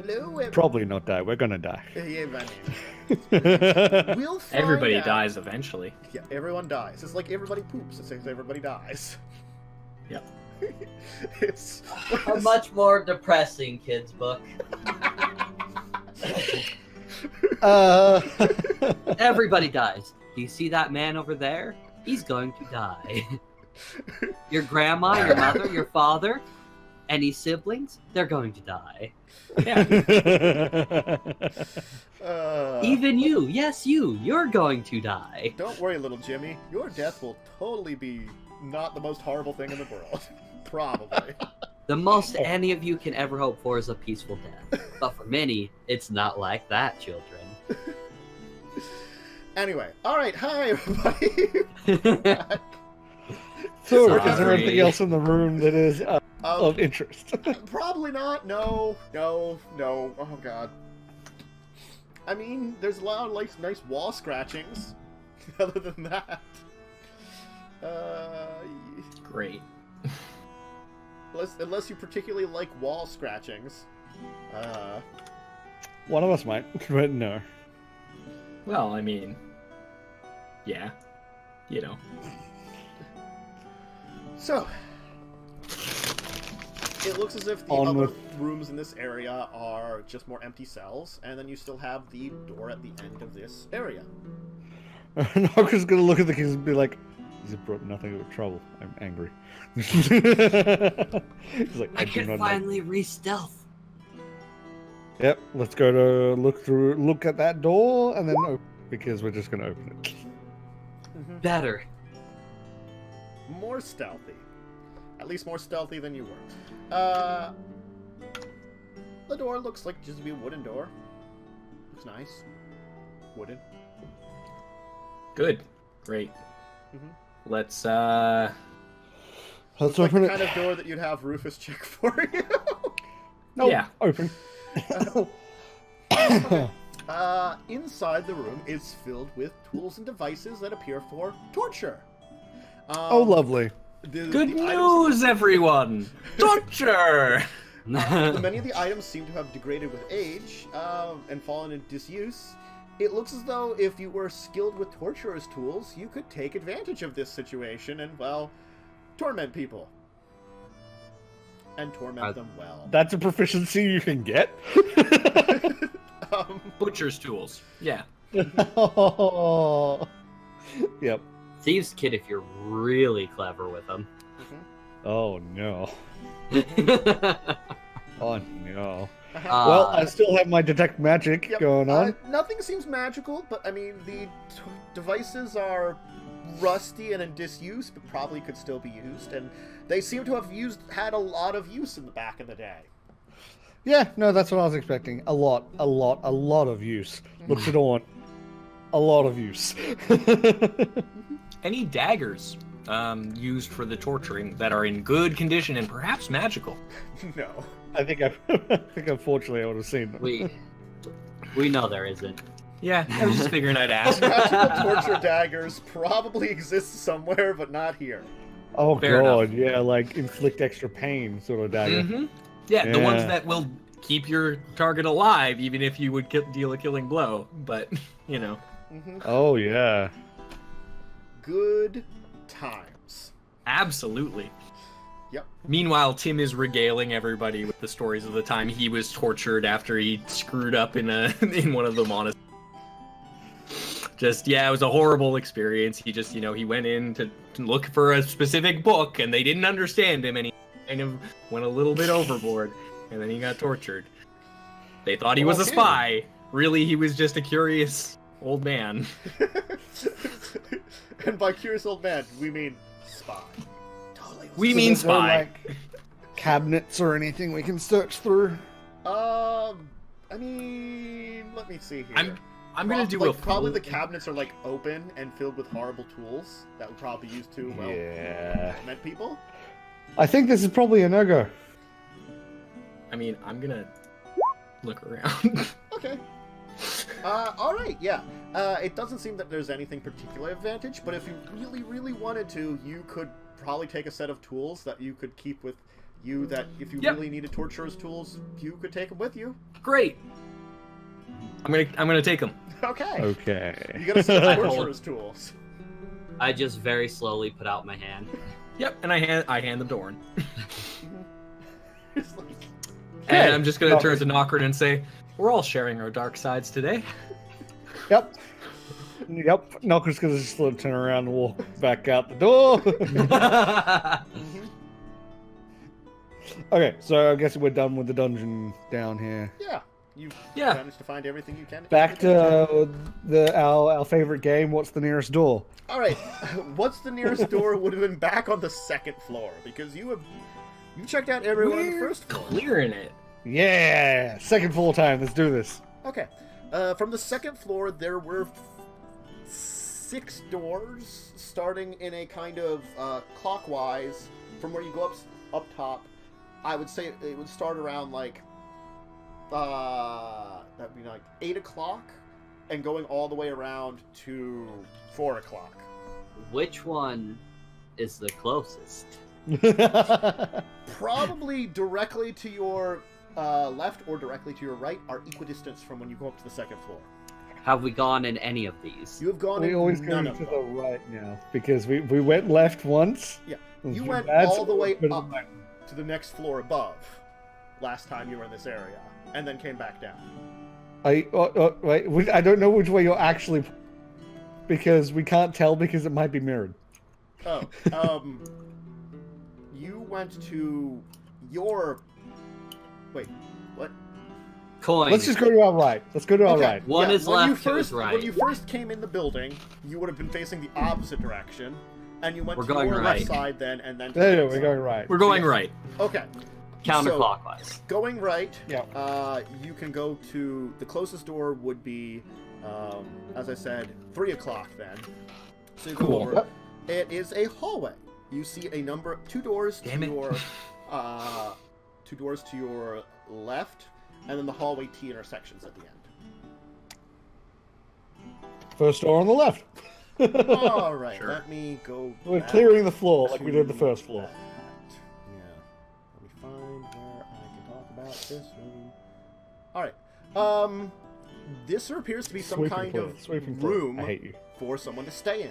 Hello, Probably not die. We're gonna die. Yeah, we'll find Everybody out. dies eventually. Yeah, everyone dies. It's like everybody poops. It's like everybody dies. Yep. It's A much more depressing kids book. Everybody dies. Do you see that man over there? He's going to die. Your grandma, your mother, your father, any siblings, they're going to die. Yeah. Even you, yes, you're going to die. Don't worry, little Jimmy. Your death will totally be not the most horrible thing in the world. Probably. The most any of you can ever hope for is a peaceful death. But for many, it's not like that, children. Anyway, alright, hi everybody. So, Sorry. is there anything else in the room that is of interest? Probably not. No. Oh god. I mean, there's a lot of like nice wall scratchings. Other than that, Great. unless you particularly like wall scratchings. One of us might, but no. Well, I mean, yeah, you know. So, it looks as if the On other with- rooms in this area are just more empty cells, and then you still have the door at the end of this area. Nokra's gonna look at the kids and be like, "These have brought nothing but trouble. I'm angry." He's like, I do can not finally re-stealth. Yep, let's go to look at that door, and then open, because we're just gonna open it. Better. More stealthy. At least more stealthy than you were. The door looks like just to be a wooden door. Looks nice. Wooden. Good. Great. Mhm. Let's Let's It's like open the it. kind of door that you'd have Rufus check for you. No, Yeah. open. Inside the room is filled with tools and devices that appear for torture. Oh, lovely. Good news, everyone! Torture! Many of the items seem to have degraded with age and fallen into disuse. It looks as though if you were skilled with torturer's tools, you could take advantage of this situation and, well, torment people. And torment them well. That's a proficiency you can get. Butcher's tools. Yeah. Oh. Yep. Thieves' kit if you're really clever with them. Oh no. Oh no. Uh-huh. Well, I still have my detect magic Yep, going on. nothing seems magical, but I mean, the devices are rusty and in disuse, but probably could still be used, and they seem to have had a lot of use in the back in the day. Yeah, no, that's what I was expecting. A lot of use. Looks at on. A lot of use. Any daggers used for the torturing that are in good condition and perhaps magical? No. I think unfortunately I would have seen them. We know there isn't. Yeah, I was just figuring I'd ask. Magical torture daggers probably exist somewhere, but not here. Oh Fair god, yeah, like inflict extra pain sort of dagger. Mm-hmm. Yeah, the ones Yeah. that will keep your target alive, even if you would deal a killing blow. But, you know. Oh yeah. Good times. Absolutely. Yep. Meanwhile, Tim is regaling everybody with the stories of the time he was tortured after he screwed up in one of the monasteries. Just, yeah, it was a horrible experience. He just, he went in to look for a specific book, and they didn't understand him, and he kind of went a little bit overboard, and then he got tortured. They thought he was a spy. Really, he was just a curious old man. And by curious old man, we mean spy. Totally. We mean is there, spy. like, cabinets or anything we can search through? I mean, let me see here. I'm gonna do like, a probably the full- cabinets are like open and filled with horrible tools that would probably be used to Yeah. torment people. I think this is probably a no-go. I mean, I'm gonna look around. Okay. Alright, yeah. It doesn't seem that there's anything particular advantage, but if you really, really wanted to, you could probably take a set of tools that you could keep with you that if you Yep. really needed torturer's tools, you could take them with you. Great. I'm gonna take them. Okay. Okay. You gotta set I up hold- torturer's tools. I just very slowly put out my hand. Yep, and I hand them to Orin. It's like- And I'm just gonna Okay. turn to Nokren and say, "We're all sharing our dark sides today." Yep. Yep. Nokren's gonna just sort of turn around and walk back out the door. Okay, so I guess we're done with the dungeon down here. yeah. You've Yeah. managed to find everything you can. Back to our favorite game. What's the nearest door? All right. What's the nearest door? Would have been back on the second floor because you checked out everyone on the We're first floor. clearing it. Yeah, second floor time. Let's do this. Okay. From the second floor, there were 6 doors, starting in a kind of clockwise from where you go up top. I would say it would start around like that'd be like 8 o'clock, and going all the way around to 4 o'clock. Which one is the closest? Probably directly to your left or directly to your right are equidistant from when you go up to the second floor. Have we gone in any of these? You have gone We in always go none to of the them. right now because we went left once. Yeah. It was You too went bad, all so the we way put it up back. to the next floor above last time you were in this area, and then came back down. Wait, I don't know which way you're actually, because we can't tell because it might be mirrored. Oh, you went to your... Wait, what? Coin. Let's just go to our right. Let's go to our Okay. right. One is when you left, two is first, right. When you first came in the building, you would have been facing the opposite direction, and you went We're to going your right. left side then, and then to There the you go, right we're side. going right. We're going Yes. right. Okay. Counterclockwise. Going right, Yeah. you can go to the closest door would be, as I said, 3 o'clock then. So you go Cool. over. Yep. It is a hallway. You see a number, 2 doors Damn to it. your, 2 doors to your left, and then the hallway T intersections at the end. First door on the left. All right, Sure. let me go. We're back clearing the floor like we did the to first floor. that. Yeah. Let me find where I can talk about this room. All right. This appears to be some Sweeping kind floor, of sweeping floor. room I hate you. for someone to stay in.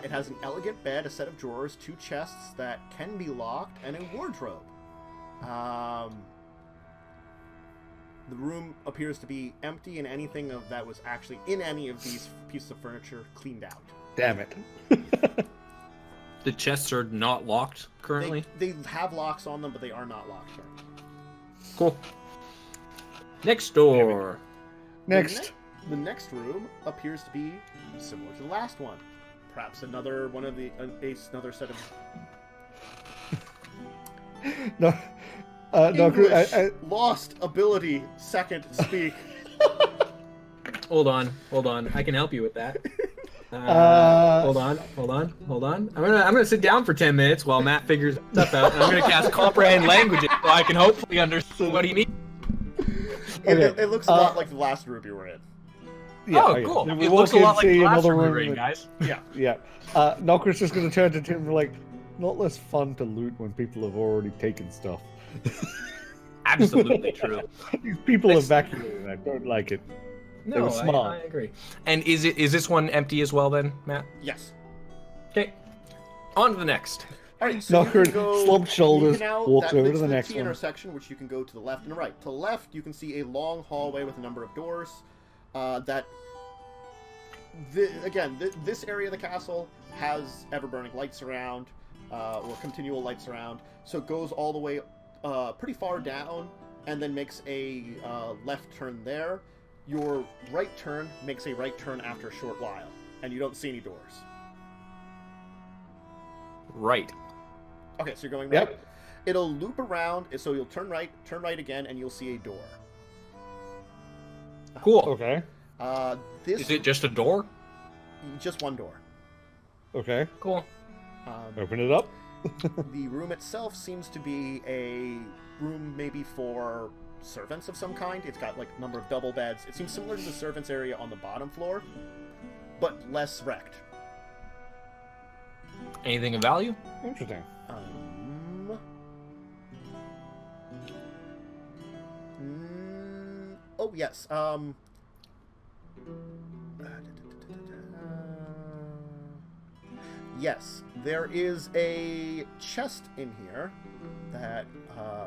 It has an elegant bed, a set of drawers, 2 chests that can be locked, and a wardrobe. The room appears to be empty, and anything that was actually in any of these pieces of furniture cleaned out. Damn it. The chests are not locked currently. They have locks on them, but they are not locked currently. Cool. Next door. Next. The next room appears to be similar to the last one. Perhaps another one of the another set of No. No, English I, lost ability. Second speak. Hold on. I can help you with that. Hold on. I'm gonna sit down for 10 minutes while Matt figures stuff out, and I'm gonna cast comprehend languages so I can hopefully understand what he means. It looks a lot like the last room you were in. yeah, Oh, okay. cool. Then we It walk looks a in, lot like see the last another room we room were in, with- guys. Yeah. Nokren's just going to turn to Tim and be like, not less fun to loot when people have already taken stuff. Absolutely true. These people Next- evacuated. I don't like it. They No, were smart. I agree. And is this one empty as well then, Matt? Yes. Okay. On to the next. All right. So you Nokren can go, slumped shoulders, you can now, walks that over leads to the to next T one. intersection, which you can go to the left and the right. To the left, you can see a long hallway with a number of doors. This area of the castle has ever-burning lights around, or continual lights around. So it goes all the way pretty far down, and then makes a left turn there. Your right turn makes a right turn after a short while, and you don't see any doors. Right. Okay, so you're going right. Yep. It'll loop around, so you'll turn right again, and you'll see a door. Cool. Okay. This Is it just a door? just one door. Okay. Cool. Open it up. The room itself seems to be a room maybe for servants of some kind. It's got like a number of double beds. It seems similar to the servants area on the bottom floor, but less wrecked. Anything of value? Interesting. Oh yes. Yes, there is a chest in here that,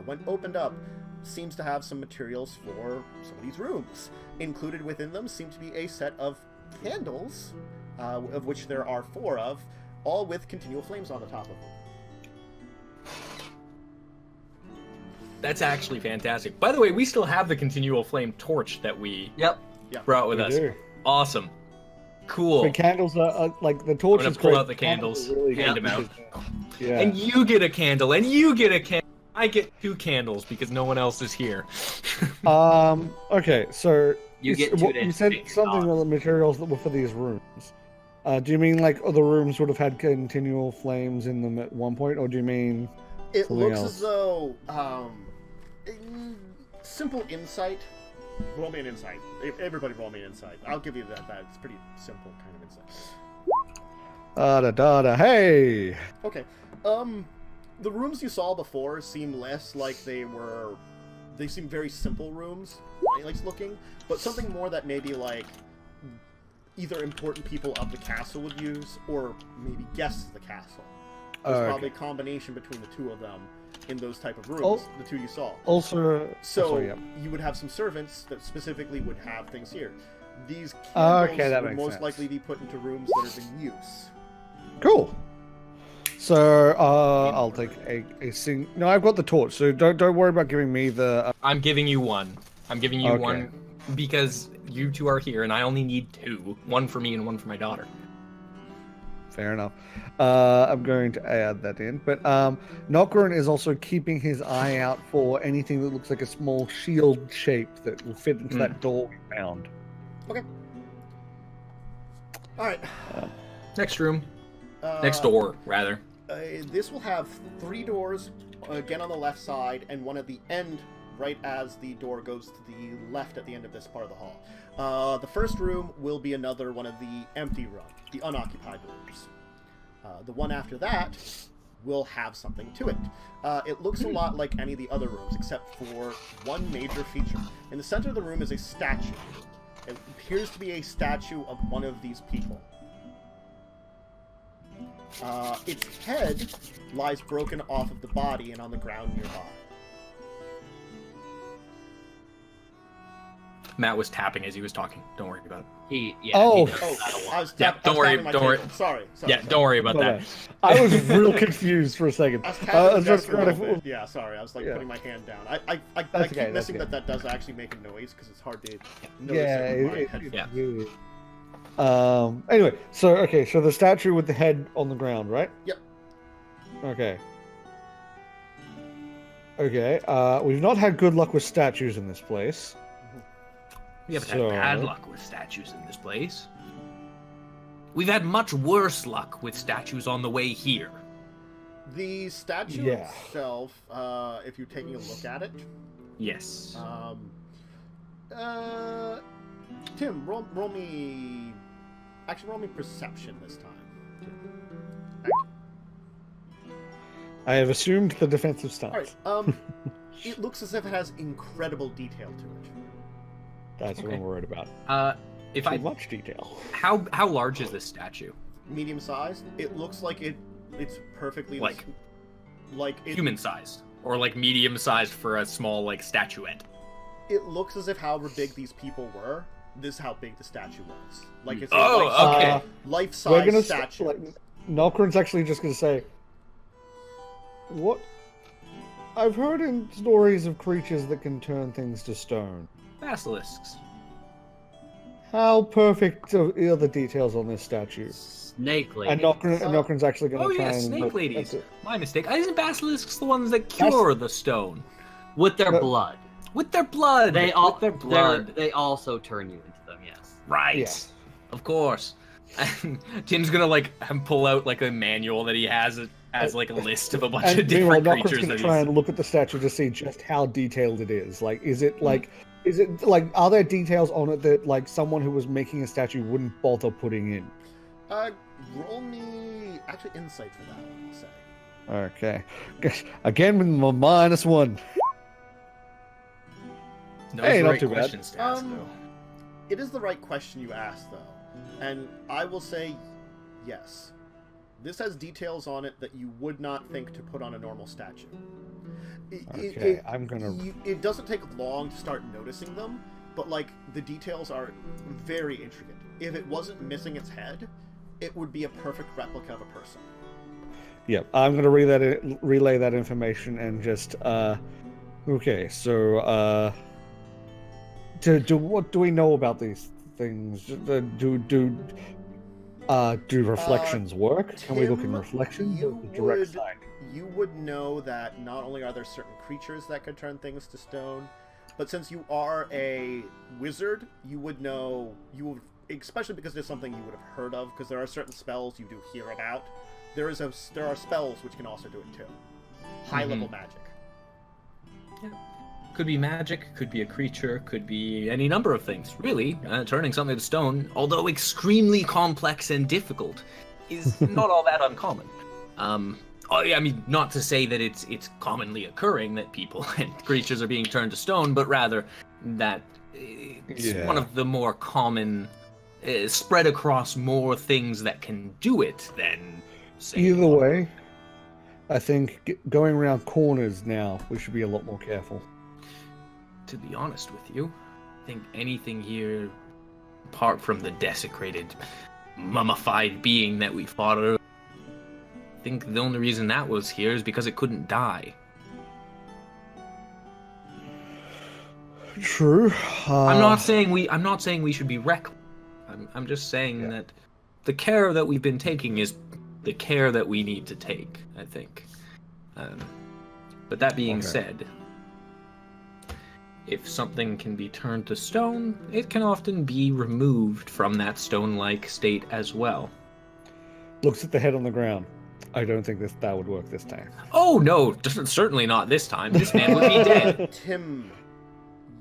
when opened up, seems to have some materials for some of these rooms. Included within them seem to be a set of candles, of which there are 4 of, all with continual flames on the top of them. That's actually fantastic. By the way, we still have the continual flame torch that we Yep. brought with We us. do. Awesome. Cool. The candles are like the torch. I'm gonna is pull great. out the candles, Really hand good them out. because- Yeah. And you get a candle, and you get a candle. I get 2 candles because no one else is here. Okay, so You get 2 to you said take something off. on the materials that were for these rooms. Do you mean like other rooms would have had continual flames in them at one point, or do you mean It something looks else? as though, simple insight. Roll me an insight. Everybody roll me an insight. I'll give you that. It's pretty simple kind of insight. Hey! Okay. The rooms you saw before seem less like they seem very simple rooms, like looking, but something more that maybe like either important people of the castle would use, or maybe guests of the castle. There's Okay. probably a combination between the 2 of them in those type of rooms, Oh. the 2 you saw. Also, So sorry, yeah. you would have some servants that specifically would have things here. These Okay, candles that would makes most sense. likely be put into rooms that are in use. Cool. So I'll take a sing. No, I've got the torch, so don't worry about giving me the. I'm giving you 1. I'm giving you Okay. 1 because you 2 are here, and I only need 2. 1 for me and 1 for my daughter. Fair enough. I'm going to add that in. But Nokren is also keeping his eye out for anything that looks like a small shield shape that will fit into that door we found. Okay. All right. Next room. Next door, rather. This will have 3 doors, again on the left side, and one at the end, right as the door goes to the left at the end of this part of the hall. The first room will be another one of the empty rooms, the unoccupied rooms. The one after that will have something to it. It looks a lot like any of the other rooms, except for one major feature. In the center of the room is a statue. It appears to be a statue of one of these people. Its head lies broken off of the body and on the ground nearby. Matt was tapping as he was talking. Don't worry about it. He Oh. does Oh, that a lot. I was Yeah, I was don't worry, tapping my don't worry. table. Sorry. Yeah, don't worry about that. I was real confused for a second. I was I tapping the was desk just for a trying little to. bit. Yeah, sorry. I was like Yeah. putting my hand down. I That's keep okay, that's missing okay. that does actually make a noise because it's hard to notice Yeah, it with my it- headphones. Yeah. Yeah. Anyway, so the statue with the head on the ground, right? Yep. Okay. We've not had good luck with statues in this place. We haven't So- had bad luck with statues in this place. We've had much worse luck with statues on the way here. The statue Yeah. itself, if you're taking a look at it, Yes. Tim, roll me. Actually, roll me perception this time. Tim. I have assumed the defensive stance. All right. It looks as if it has incredible detail to it. That's what Okay. I'm worried about. If Too I much detail. how large is this statue? Medium sized. It looks like it's perfectly Like it, human sized, or like medium sized for a small like statuette? It looks as if however big these people were, this is how big the statue was. Like it's Oh, a okay. life-size We're gonna statue. Nokren's actually just gonna say, "What? I've heard in stories of creatures that can turn things to stone. Basilisks. How perfect are the details on this statue?" Snake lady. And Nokren's actually gonna Oh try yeah, and snake look ladies. at it. My mistake. Isn't basilisks the ones that cure the stone with their But- blood. with their blood? They all with their blood. They also turn you into them. Yes. Right. Yeah. Of course. Tim's gonna like pull out like a manual that he has as like a list of a bunch And of meanwhile, different Nokren's creatures gonna that try he's... and look at the statue to see just how detailed it is. Like, is it like, are there details on it that like someone who was making a statue wouldn't bother putting in? Roll me actually insight for that one. I'll say. Okay. Again with my -1. Those Hey, are not great too bad. questions to ask, though. It is the right question you asked, though. And I will say yes. This has details on it that you would not think to put on a normal statue. Okay, I'm gonna. It doesn't take long to start noticing them, but, like, the details are very intricate. If it wasn't missing its head, it would be a perfect replica of a person. Yeah, I'm gonna relay that information and just. Okay, so what do we know about these things? Do reflections work? Can we look in Tim, reflections? you Or the direct would- side? You would know that not only are there certain creatures that could turn things to stone, but since you are a wizard, you would know, especially because there's something you would have heard of, because there are certain spells you do hear about. There are spells which can also do it too. High-level magic. Yeah. Could be magic, could be a creature, could be any number of things. Really, turning something to stone, although extremely complex and difficult, is not all that uncommon. I mean, not to say that it's commonly occurring that people and creatures are being turned to stone, but rather that it's one of the more common, spread across more things that can do it than, say... Either way, I think going around corners now, we should be a lot more careful. To be honest with you, I think anything here, apart from the desecrated, mummified being that we fought earlier, I think the only reason that was here is because it couldn't die. True. I'm not saying we should be reckless. I'm just saying that the care that we've been taking is the care that we need to take, I think. But that being said, if something can be turned to stone, it can often be removed from that stone-like state as well. Looks at the head on the ground. I don't think that would work this time. Oh no, certainly not this time. This man would be dead. Tim,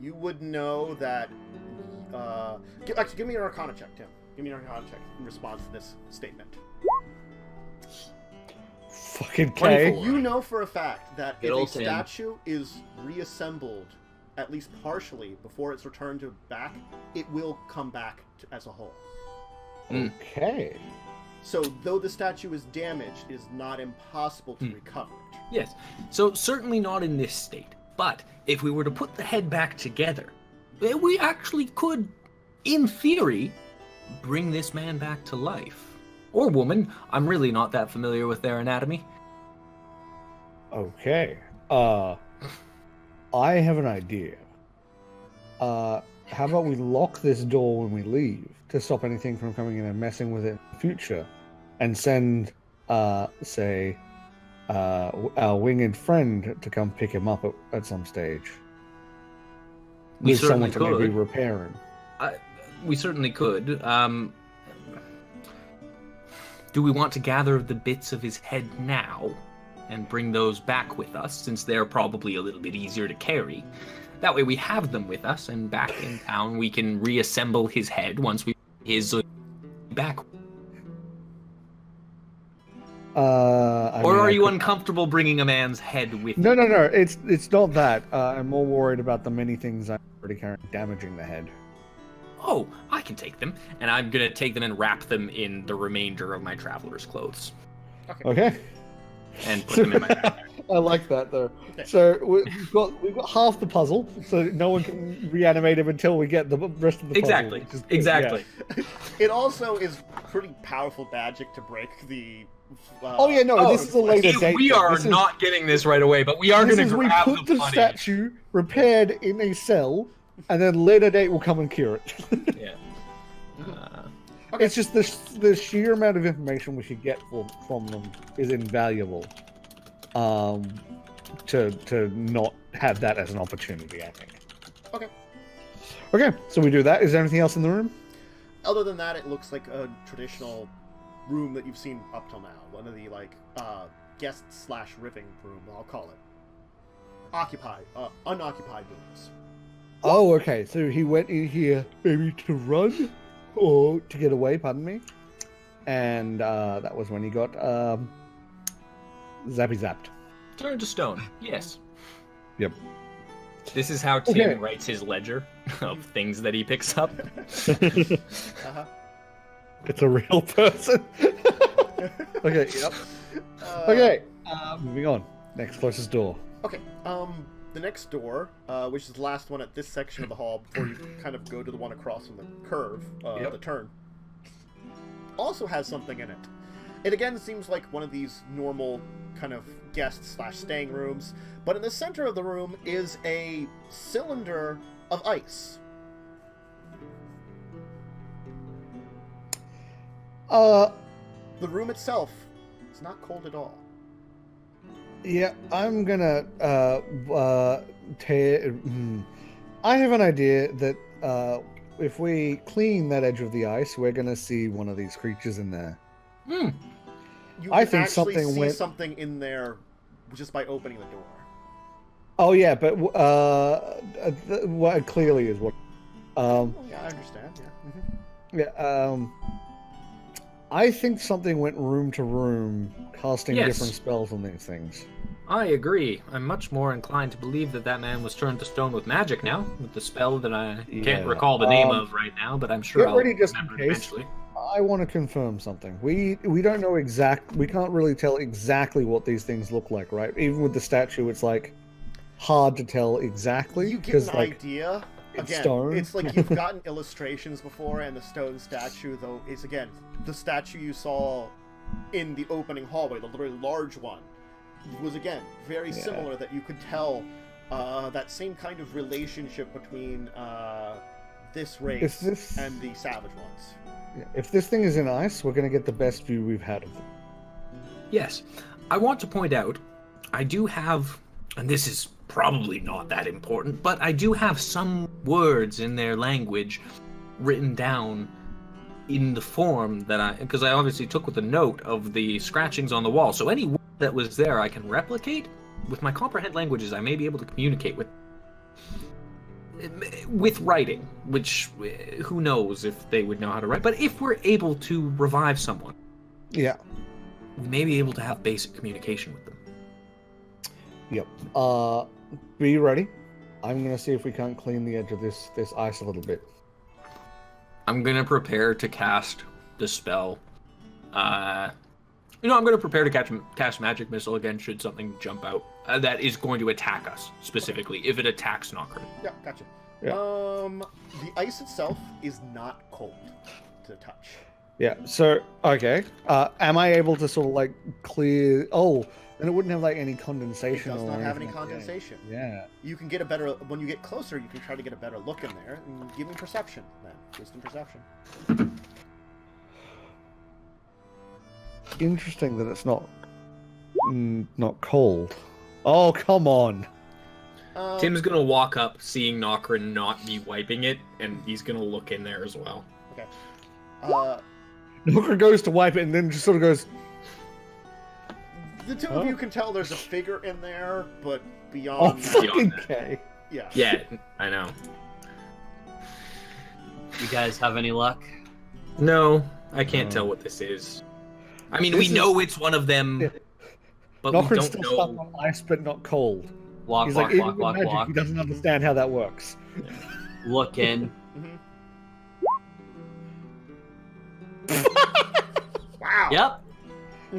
you would know that... actually, give me an Arcana check, Tim. Give me an Arcana check in response to this statement. Fucking K. You know for a fact that Good if a old Tim. statue is reassembled, at least partially, before it's returned to back, it will come back as a whole. Okay. So, though the statue is damaged, it is not impossible to recover it. Yes, so certainly not in this state. But if we were to put the head back together, we actually could, in theory, bring this man back to life. Or woman. I'm really not that familiar with their anatomy. Okay. I have an idea. How about we lock this door when we leave to stop anything from coming in and messing with it in the future, and send, say, our winged friend to come pick him up at some stage. We With certainly someone to maybe could. repair him. We certainly could. Do we want to gather the bits of his head now and bring those back with us, since they're probably a little bit easier to carry? That way we have them with us, and back in town we can reassemble his head once we his back. Or are you uncomfortable bringing a man's head with No, you? no, no. It's not that. I'm more worried about the many things I'm already carrying damaging the head. Oh, I can take them, and I'm gonna take them and wrap them in the remainder of my traveler's clothes Okay. and put them in my backpack. I like that though. Okay. So we've got half the puzzle, so no one can reanimate him until we get the rest of the puzzle. Exactly. which is good, Exactly. It also is pretty powerful magic to break the... Oh yeah, no, this is a later date. We thing. are This is- not getting this right away, but we are This going is to we grab put the the money. statue repaired in a cell, and then later date will come and cure it. Yeah. It's just the sheer amount of information we should get from them is invaluable. To not have that as an opportunity, I think. Okay. Okay, so we do that. Is there anything else in the room? Other than that, it looks like a traditional room that you've seen up till now. One of the, like, guest/living room, I'll call it. Unoccupied rooms. Oh, okay. So he went in here maybe to run or to get away, pardon me. And that was when he got zappy zapped. Turn to stone. Yes. Yep. This is how Tim Okay. writes his ledger of things that he picks up. Uh-huh. It's a real person. Okay, yep. Okay, moving on. Next closest door. Okay, the next door, which is the last one at this section of the hall before you kind of go to the one across from the curve, Yep. the turn, also has something in it. It again seems like one of these normal kind of guest/staying rooms, but in the center of the room is a cylinder of ice. The room itself is not cold at all. Yeah, I'm gonna I have an idea that if we clean that edge of the ice, we're gonna see one of these creatures in there. Hmm. You I can think actually something see went- something in there just by opening the door. Oh yeah, but what clearly is what. Oh, yeah, I understand. Yeah. Yeah. I think something went room to room, casting Yes. different spells on these things. I agree. I'm much more inclined to believe that that man was turned to stone with magic now, with the spell that I Yeah. can't recall the name of right now, but I'm sure get I'll ready just in remember it case. eventually. I want to confirm something. We don't know we can't really tell exactly what these things look like, right? Even with the statue, it's like hard to tell exactly You get because an like idea. it's Again, stone. it's like you've gotten illustrations before, and the stone statue, though, is again the statue you saw in the opening hallway, the very large one, was again very Yeah. similar. That you could tell that same kind of relationship between this race this- and the savage ones. if this thing is in ice, we're gonna get the best view we've had of it. Yes. I want to point out, I do have, and this is probably not that important, but I do have some words in their language written down in the form that because I obviously took with a note of the scratchings on the wall. So any word that was there I can replicate. With my comprehend languages, I may be able to communicate with writing, which who knows if they would know how to write. But if we're able to revive someone, Yeah. we may be able to have basic communication with them. Yep. Be ready. I'm gonna see if we can't clean the edge of this ice a little bit. I'm gonna prepare to cast the spell. I'm gonna prepare to cast Magic Missile again should something jump out that is going to attack us specifically. If it attacks Nokren. Yeah, gotcha. Yeah. The ice itself is not cold to touch. Yeah. So okay. Am I able to sort of like clear? Oh, then it wouldn't have like any It condensation. does or not have any anything like that. condensation. Yeah. You can get a better when you get closer. You can try to get a better look in there. And give me perception then. Wisdom perception. Interesting that it's not cold. Oh, come on. Tim's gonna walk up, seeing Nokren not be wiping it, and he's gonna look in there as well. Okay. Nokren goes to wipe it and then just sort of goes. The two of you can tell there's a figure in there, but Oh, beyond that, fucking that. okay. yeah. Yeah, I know. You guys have any luck? No, I can't tell what this is. I mean, This we is- know it's one of them, but we Nokren's don't still stuck know. on ice, but not cold. Walk, He's walk, like, even walk, with walk, magic, walk. he doesn't understand how that works. Look in. Wow. Yep.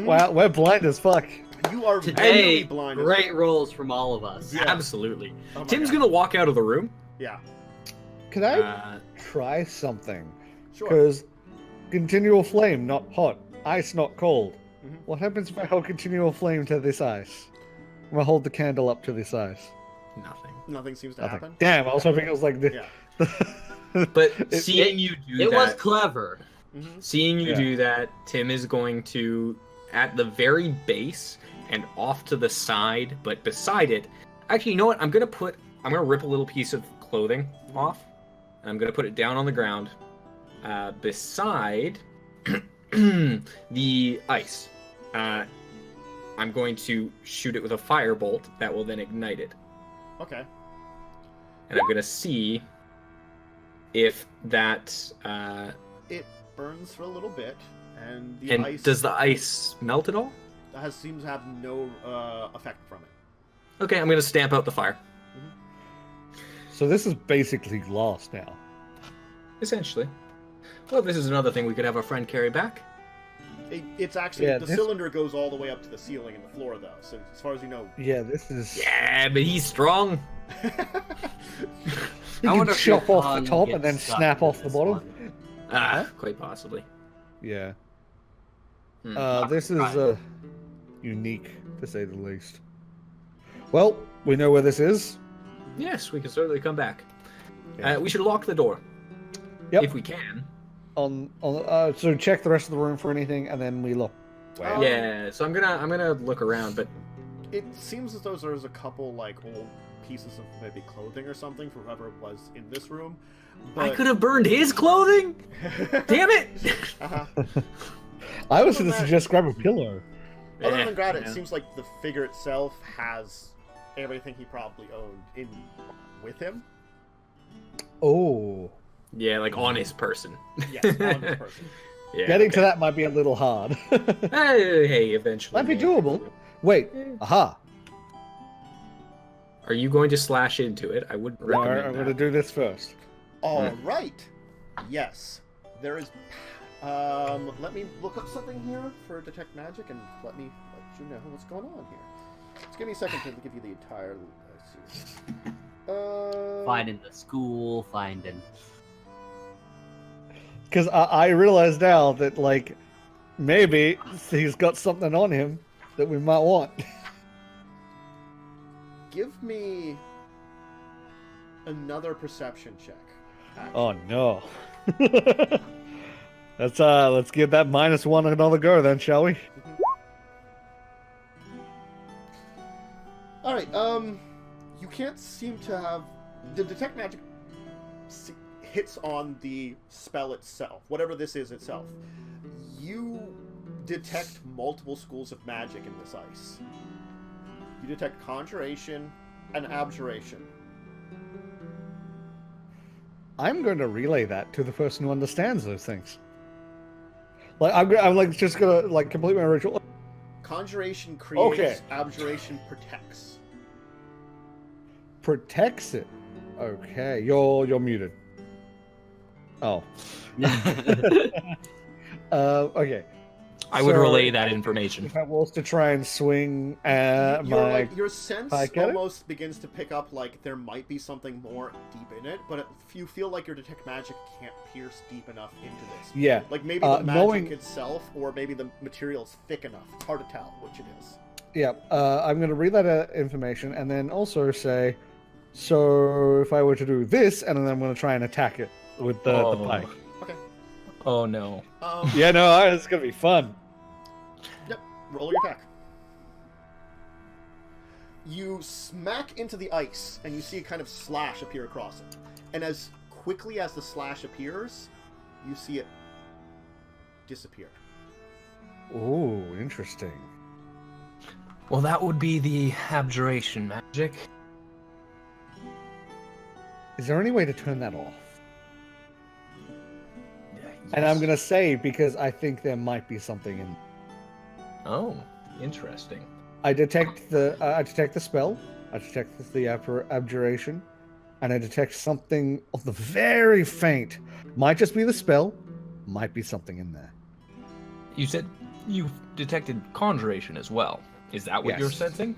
Wow, we're blind as fuck. You are Today, really blind. as great fuck. rolls from all of us. Yeah. Absolutely. Oh my Tim's God. gonna walk out of the room. Yeah. Can I Uh, try something? Sure. Because continual flame, not hot. Ice, not cold. Mhm. What happens if I hold continual flame to this ice? I'm gonna hold the candle up to this ice. nothing. Nothing seems to Nothing. happen. Damn, I was hoping it was like this. Yeah. But seeing you do It that, was clever. seeing you Yeah. do that, Tim is going to, at the very base and off to the side, but beside it. Actually, you know what? I'm gonna rip a little piece of clothing off, and I'm gonna put it down on the ground, beside the ice. I'm going to shoot it with a firebolt that will then ignite it, Okay. and I'm gonna see if that. It burns for a little bit, and the And ice does the ice melt at all? seems to have no effect from it. Okay, I'm gonna stamp out the fire. So this is basically glass now. Essentially. Well, this is another thing we could have our friend carry back. It's actually, Yeah, the this- cylinder goes all the way up to the ceiling and the floor, though. So as far as you know... Yeah, this is... Yeah, but he's strong. You I can wonder if your chop off the tongue top and gets then stuck snap in off the this bottom. one. Quite possibly. Yeah. Hmm. This is unique, to say the least. Well, we know where this is. Yes, we can certainly come back. Yeah. We should lock the door. Yep. If we can. So check the rest of the room for anything, and then we look. Wow. Yeah, so I'm gonna look around, but It seems as though there's a couple, like, old pieces of maybe clothing or something for whoever was in this room. I But... could have burned his clothing. Damn it! Uh-huh. I was going to Other than suggest grab a pillow. Other Eh, than that, it yeah. seems like the figure itself has everything he probably owned in with him. Oh. Yeah, like on his person. Yes, on the person. Yeah, Getting to okay. that might be a little hard. Hey, eventually. Might be maybe. doable. Wait. Aha. Are you going to slash into it? I wouldn't recommend I'm that. going to do this first. All right. Yes, there is. Let me look up something here for detect magic, and let you know what's going on here. Just give me a second to give you the entire. Let's see. Finding the school, finding. Because I realize now that, like, maybe he's got something on him that we might want. Give me another perception check. Oh, no. Let's give that -1 another go then, shall we? All right. You can't seem to have the detect magic hits on the spell itself, whatever this is itself. You detect multiple schools of magic in this ice. You detect conjuration and abjuration. I'm going to relay that to the person who understands those things. Like, I'm like just gonna like complete my ritual. Conjuration creates, Okay. abjuration protects. Protects it. Okay, you're muted. Oh. Okay. I would So, relay that information. If I was to try and swing Your sense I get it? almost begins to pick up like there might be something more deep in it, but you feel like your detect magic can't pierce deep enough into this. yeah. Like maybe the magic knowing- itself, or maybe the material's thick enough. It's hard to tell which it is. Yeah, I'm going to read that information and then also say, so if I were to do this, and then I'm going to try and attack it with the pike. Okay. Oh no. Yeah, no, it's going to be fun. Yep. Roll your attack. You smack into the ice, and you see a kind of slash appear across it. And as quickly as the slash appears, you see it disappear. Ooh, interesting. Well, that would be the abjuration magic. Is there any way to turn that off? And I'm going to say, because I think there might be something in... Oh, interesting. I detect the spell, I detect the abjuration, and I detect something of the very faint. Might just be the spell, might be something in there. You said you detected conjuration as well. Is that what you're Yes. sensing?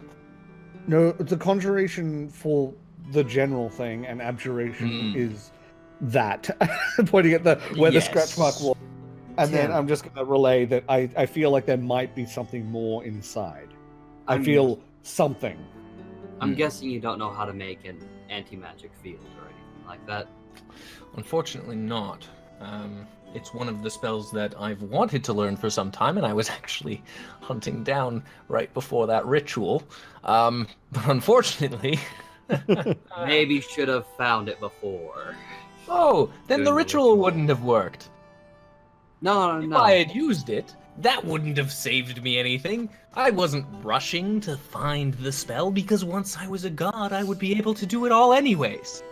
No, the conjuration for the general thing, and abjuration is that. Pointing at where the scratch mark was. And then Yeah. I'm just going to relay that I feel like there might be something more inside. I feel something. I'm guessing you don't know how to make an anti-magic field or anything like that. Unfortunately not. It's one of the spells that I've wanted to learn for some time, and I was actually hunting down right before that ritual. But unfortunately... Maybe should have found it before. Oh, then the Doing the ritual ritual. wouldn't have worked. No. If I had used it, that wouldn't have saved me anything. I wasn't rushing to find the spell, because once I was a god, I would be able to do it all anyways.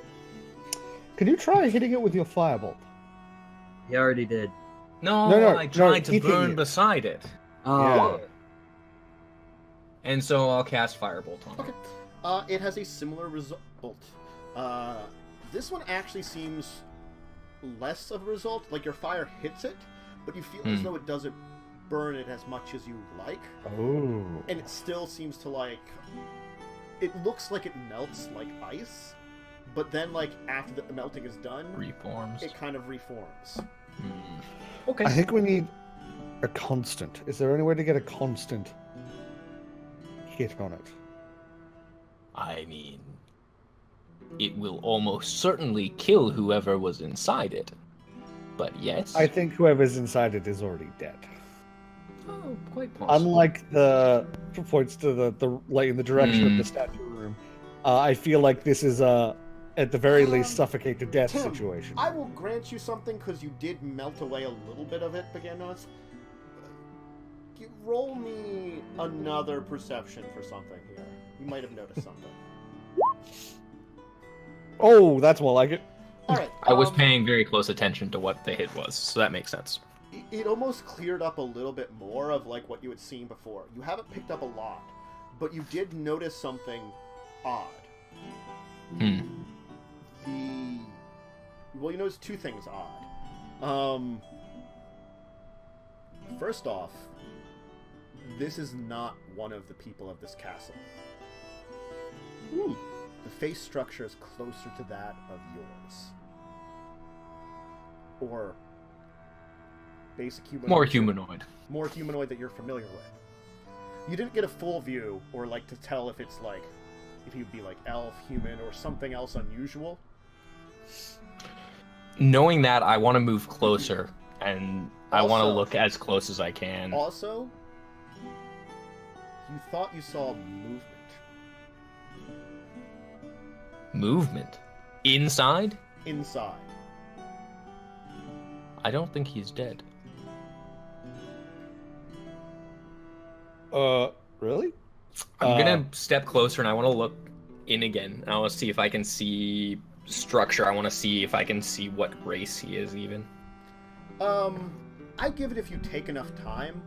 Can you try hitting it with your firebolt? He already did. No, No, I tried to hitting burn it. beside it. Oh. And so I'll cast Firebolt on it. Okay. It has a similar result. This one actually seems less of a result. Like, your fire hits it, but you feel as though it doesn't burn it as much as you like. Oh. And it still seems to, like... It looks like it melts like ice, but then, like, after the melting is done... Reforms. It kind of reforms. Okay. I think we need a constant. Is there any way to get a constant hit on it? I mean, it will almost certainly kill whoever was inside it. But yes. I think whoever's inside it is already dead. Oh, quite possible. Unlike the points to the like in the direction of the statue room, I feel like this is at the very least suffocate to death Tim, situation. I will grant you something because you did melt away a little bit of it, begin us. Roll me another perception for something here. You might have noticed something. Oh, that's more like it. All right. I was paying very close attention to what the hit was, so that makes sense. It almost cleared up a little bit more of like what you had seen before. You haven't picked up a lot, but you did notice something odd. Well, you notice two things odd. First off, this is not one of the people of this castle. The face structure is closer to that of yours. Or basic humanoid. More humanoid. More humanoid that you're familiar with. You didn't get a full view, or like to tell if it's like, if he'd be like elf, human, or something else unusual. Knowing that, I want to move closer, and I want to Also- look as close as I can. Also, you thought you saw movement. Movement. Inside? Inside. I don't think he's dead. Really? I'm gonna step closer and I want to look in again. I want to see if I can see structure. I want to see if I can see what race he is even. I give it if you take enough time,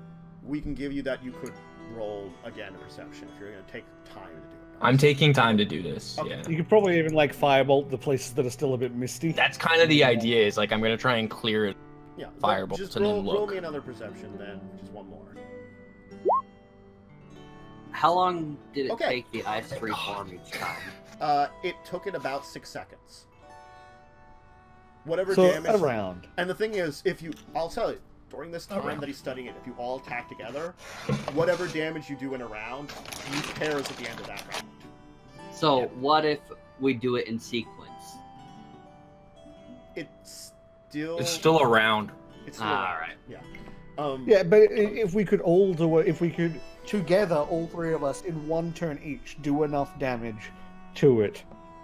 we can give you that you could roll again a perception if you're going to take time to do it. I'm taking time to do this. Okay. Yeah. You could probably even like firebolt the places that are still a bit misty. That's kind of the idea. Is like I'm gonna try and clear it. Yeah, Firebolt just and then roll look. me another perception then, just one more. How long did it Okay. take the ice to reform each time? It took it about 6 seconds. Whatever So damage. around. And the thing is, I'll tell you, during this time Around. that he's studying it, if you all attack together, whatever damage you do in a round, he pairs at the end of that round. So Yeah. what if we do it in sequence? It's still around. It's still All around. right. Yeah. Yeah, but if we could all do it, if we could together, all three of us in one turn each, do enough damage to it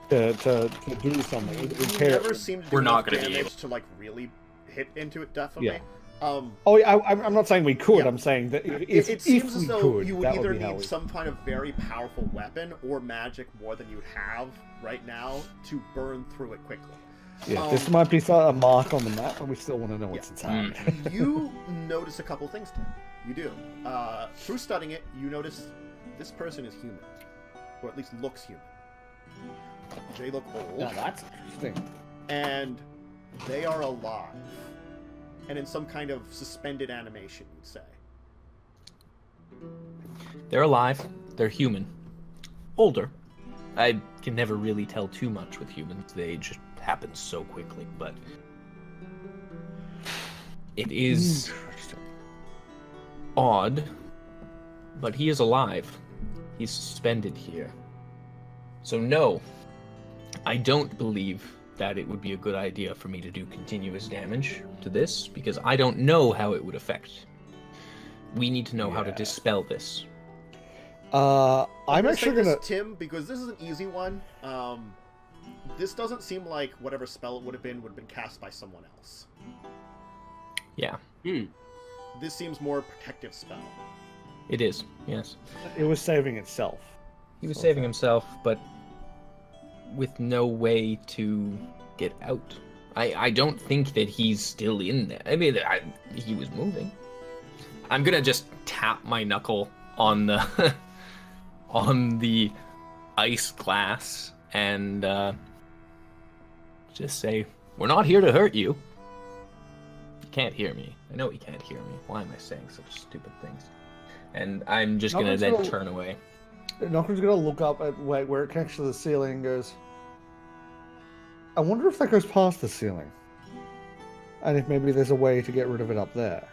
to do something. It would You pair- never seem to do We're not enough gonna be damage able- to like really hit into it. Definitely. Yeah. Oh, I'm not saying we could. Yeah. I'm saying that It if seems we as though could, you would that either be how need we- some kind of very powerful weapon or magic more than you'd have right now to burn through it quickly. Yeah, this might be a mark on the map, but we still want to know what's Yeah. inside. You notice a couple things, Tim. You do. Through studying it, you notice this person is human, or at least looks human. They look old, Now that's interesting. and they are alive, and in some kind of suspended animation, you'd say. They're alive. They're human. Older. I can never really tell too much with humans. They just happen so quickly, but it is odd. But he is alive. He's suspended here. So no, I don't believe that it would be a good idea for me to do continuous damage to this, because I don't know how it would affect. We need to know how to dispel this. I'm gonna actually say this, gonna. Tim, because this is an easy one. This doesn't seem like whatever spell it would have been cast by someone else. Yeah, This seems more a protective spell. it is, yes. It was saving itself. He was saving himself, but with no way to get out. I don't think that he's still in there. I mean, he was moving. I'm gonna just tap my knuckle on the on the ice glass and just say, "We're not here to hurt you." He can't hear me. I know he can't hear me. Why am I saying such stupid things? And I'm just gonna then turn away. Nokren's gonna look up at where it connects to the ceiling and goes, I wonder if that goes past the ceiling. And if maybe there's a way to get rid of it up there.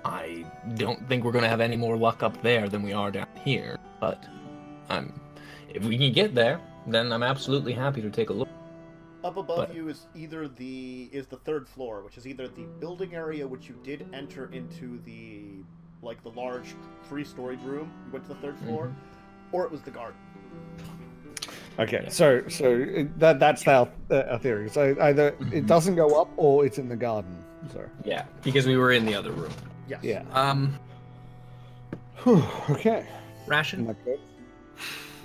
I don't think we're gonna have any more luck up there than we are down here, but if we can get there, then I'm absolutely happy to take a look. Up above you is the third floor, which is either the building area which you did enter into the large 3-storied room. You went to the third floor, or it was the garden. Okay, Yeah. so that's our theory. So either it doesn't go up or it's in the garden. So Yeah, because we were in the other room. Yes. yeah. Okay. Ration?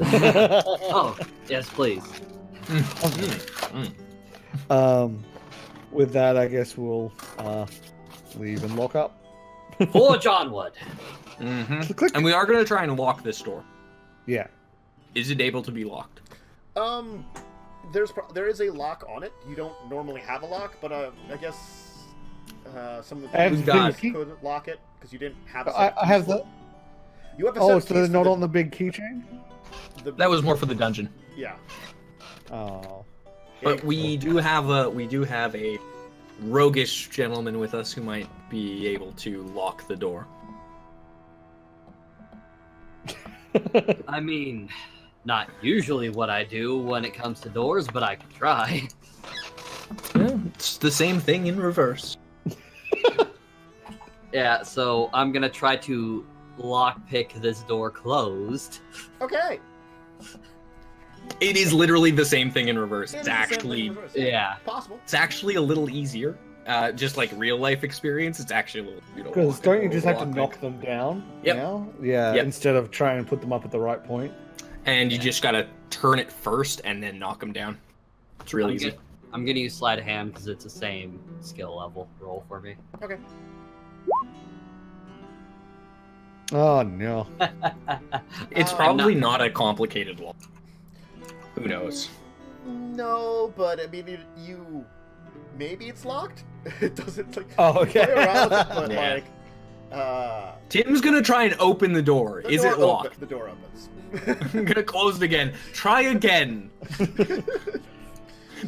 Oh, yes, please. With that, I guess we'll leave and lock up. Forge onward. Click. And we are going to try and lock this door. Yeah. Is it able to be locked? There is a lock on it. You don't normally have a lock, but I guess some of the And people got- could lock it because you didn't have. A I have the. You have a Oh, set so they're keys not for on the big keychain? That was more for the dungeon. Yeah. Oh. But we do have a roguish gentleman with us who might be able to lock the door. I mean, not usually what I do when it comes to doors, but I can try. Yeah, it's the same thing in reverse. Yeah, so I'm gonna try to lockpick this door closed. Okay. It is literally the same thing in reverse. It It's is the same thing actually in reverse. Yeah. Possible. it's actually a little easier. Just like real life experience, it's actually a little. Because don't you just have to knock them down Yep. now? Yeah, Yep. instead of trying to put them up at the right point. And you just gotta turn it first and then knock them down. It's real easy. I'm gonna use sleight of hand because it's the same skill level roll for me. Okay. Oh, no. It's I'm probably not a complicated lock. Who knows? No, but I mean, you maybe it's locked. It doesn't like. Oh, okay. Play around with it, but Yeah. like. Tim's gonna try and open the door. The Is door it locked? The door opens. I'm gonna close it again. Try again.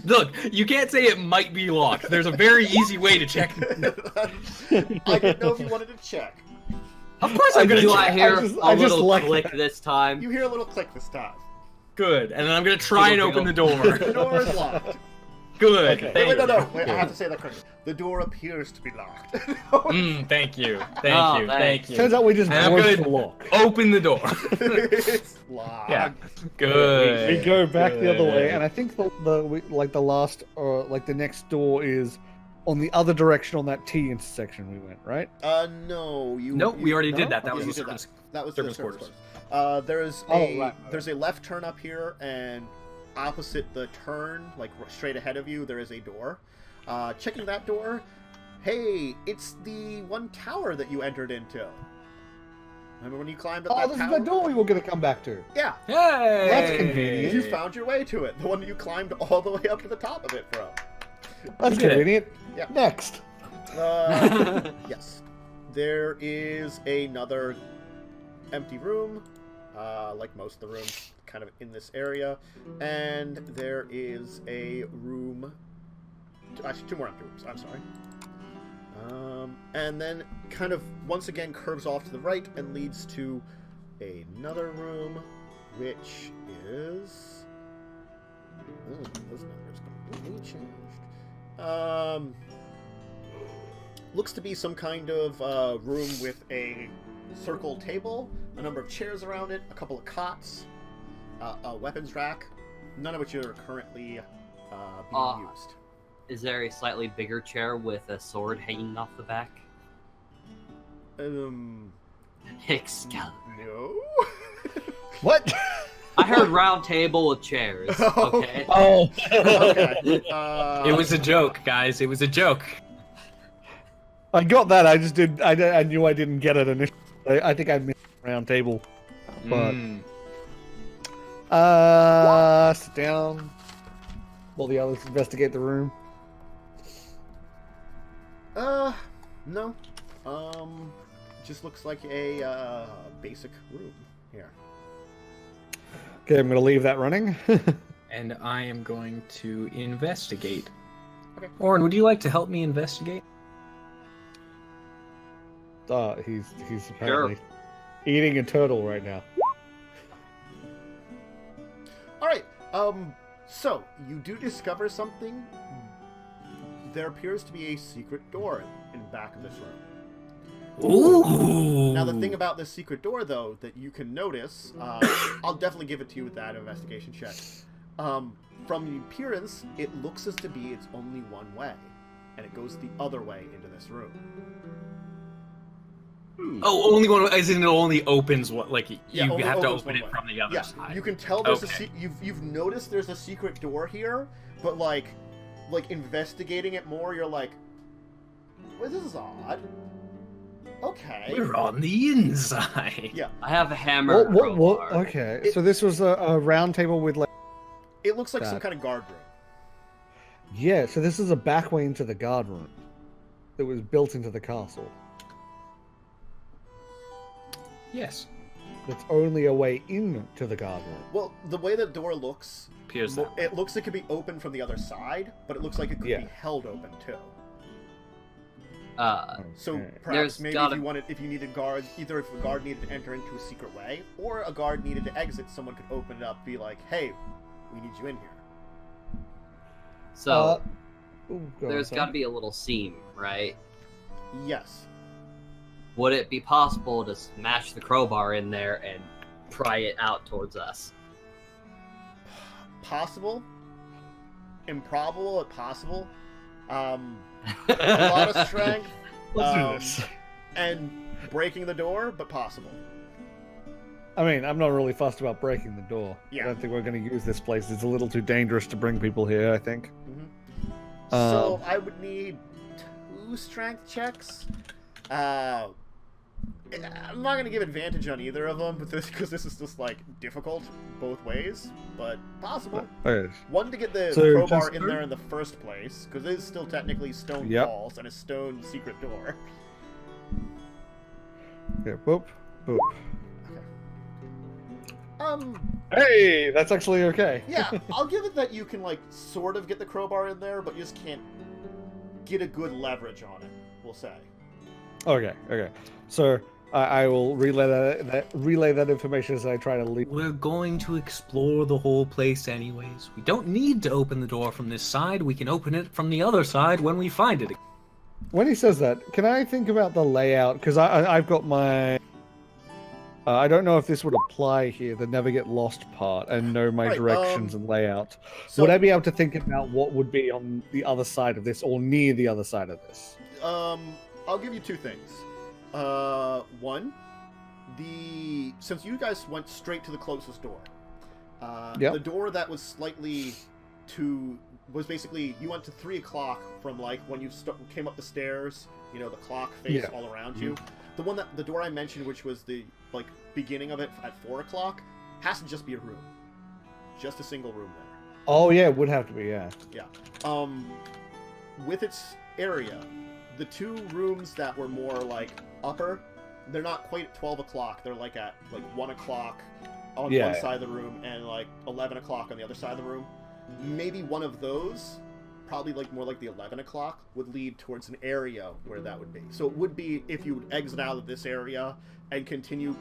Look, you can't say it might be locked. There's a very easy way to check. I didn't know if you wanted to check. Of course I'm gonna Do I check. hear I a just little like click that. this time? You hear a little click this time. Good. And then I'm gonna try and open the door. The door is locked. Good. Okay. Thank Wait, no. you. Wait, I have to say that correctly. The door appears to be locked. Thank you. Oh, Thank you. thanks. Thank you. Turns out we just And I'm broke gonna the lock. open the door. It's locked. Yeah. Good. We go back the other way, Good. and I think the last, or like the next door is on the other direction on that T intersection we went, right? No, you. Nope, we already did no? that. That Okay, was you the did servants. That was Servants' the servants' quarters. There's Oh, a right. there's a left turn up here, and opposite the turn, like straight ahead of you, there is a door. Checking that door. Hey, it's the one tower that you entered into. Remember when you climbed up Oh, that this tower? is the door we were going to come back to. Yeah, Hey! That's convenient. you found your way to it. The one that you climbed all the way up to the top of it from. That's We did it. convenient. Yeah. Next. Yes. There is another empty room, like most of the rooms, kind of in this area. And there is a room... Actually, 2 more empty rooms. I'm sorry. And then kind of once again curves off to the right and leads to another room, which is... Ooh, those numbers completely changed. Looks to be some kind of room with a circle table, a number of chairs around it, a couple of cots, a weapons rack, none of which are currently being used. Is there a slightly bigger chair with a sword hanging off the back? Excalibur. No. What? I heard round table with chairs. Okay. Oh. Okay. It was a joke, guys. It was a joke. I got that. I just did. I knew I didn't get it initially. I think I missed the round table. But Mm. sit down. while the others investigate the room? No. Just looks like a basic room here. Okay, I'm going to leave that running. And I am going to investigate. Okay. Orin, would you like to help me investigate? He's apparently eating a turtle right now. All right. So you do discover something. There appears to be a secret door in back of this room. Ooh! Now, the thing about this secret door, though, that you can notice, I'll definitely give it to you with that investigation check. From the appearance, it looks as to be it's only one way, and it goes the other way into this room. Oh, only one, as in it only opens what, like, Yeah, you only have to opens open one it way. from the other Yeah, side. you can tell there's Okay. you've noticed there's a secret door here, but like investigating it more, you're like, well, this is odd. Okay. We're on the inside. Yeah, I have a hammer. and a What? crowbar. Okay, It- so this was a round table with like... it looks like some That. kind of guard room. Yeah, so this is a back way into the guard room that was built into the castle. Yes. That's only a way in to the guard room. Well, the way the door looks, Appears that way. it looks like it could be open from the other side, but it looks like it could Yeah. be held open too. So Okay. perhaps There's maybe gotta- if you needed guards, either if a guard needed to enter into a secret way, or a guard needed to exit, someone could open it up, be like, "Hey, we need you in here." So Ooh, there's got to be a little seam, right? Yes. Would it be possible to smash the crowbar in there and pry it out towards us? Possible. Improbable, but possible. A lot of strength. Let's do um, this. And breaking the door, but possible. I mean, I'm not really fussed about breaking the door. Yeah. I don't think we're going to use this place. It's a little too dangerous to bring people here, I think. So I would need 2 strength checks. I'm not gonna give advantage on either of them, because this is just like difficult both ways, but possible. Okay. One to get the So crowbar just- in there in the first place, because it is still technically stone Yep. walls and a stone secret door. Okay, boop, boop. Okay. Hey, that's actually okay. Yeah, I'll give it that you can like sort of get the crowbar in there, but you just can't get a good leverage on it. We'll say. Okay, okay. So I will relay that information as I try to leave. We're going to explore the whole place anyways. We don't need to open the door from this side. We can open it from the other side when we find it. When he says that, can I think about the layout? Because I've got my... I don't know if this would apply here, the never get lost part, and know my Right, directions and layout. So, Would I be able to think about what would be on the other side of this, or near the other side of this? I'll give you 2 things. One, since you guys went straight to the closest door, Yep. the door that was slightly was basically you went to 3 o'clock from like when you came up the stairs. You know, the clock face Yeah. all around you. The door I mentioned, which was the like beginning of it at 4 o'clock, has to just be a room, just a single room there. Oh yeah, it would have to be, yeah. Yeah. With its area, the 2 rooms that were more like upper, they're not quite at 12 o'clock. They're like at like 1 o'clock on Yeah. one side of the room and like 11 o'clock on the other side of the room. Maybe one of those, probably like more like the 11 o'clock, would lead towards an area where that would be. So it would be if you would exit out of this area and continue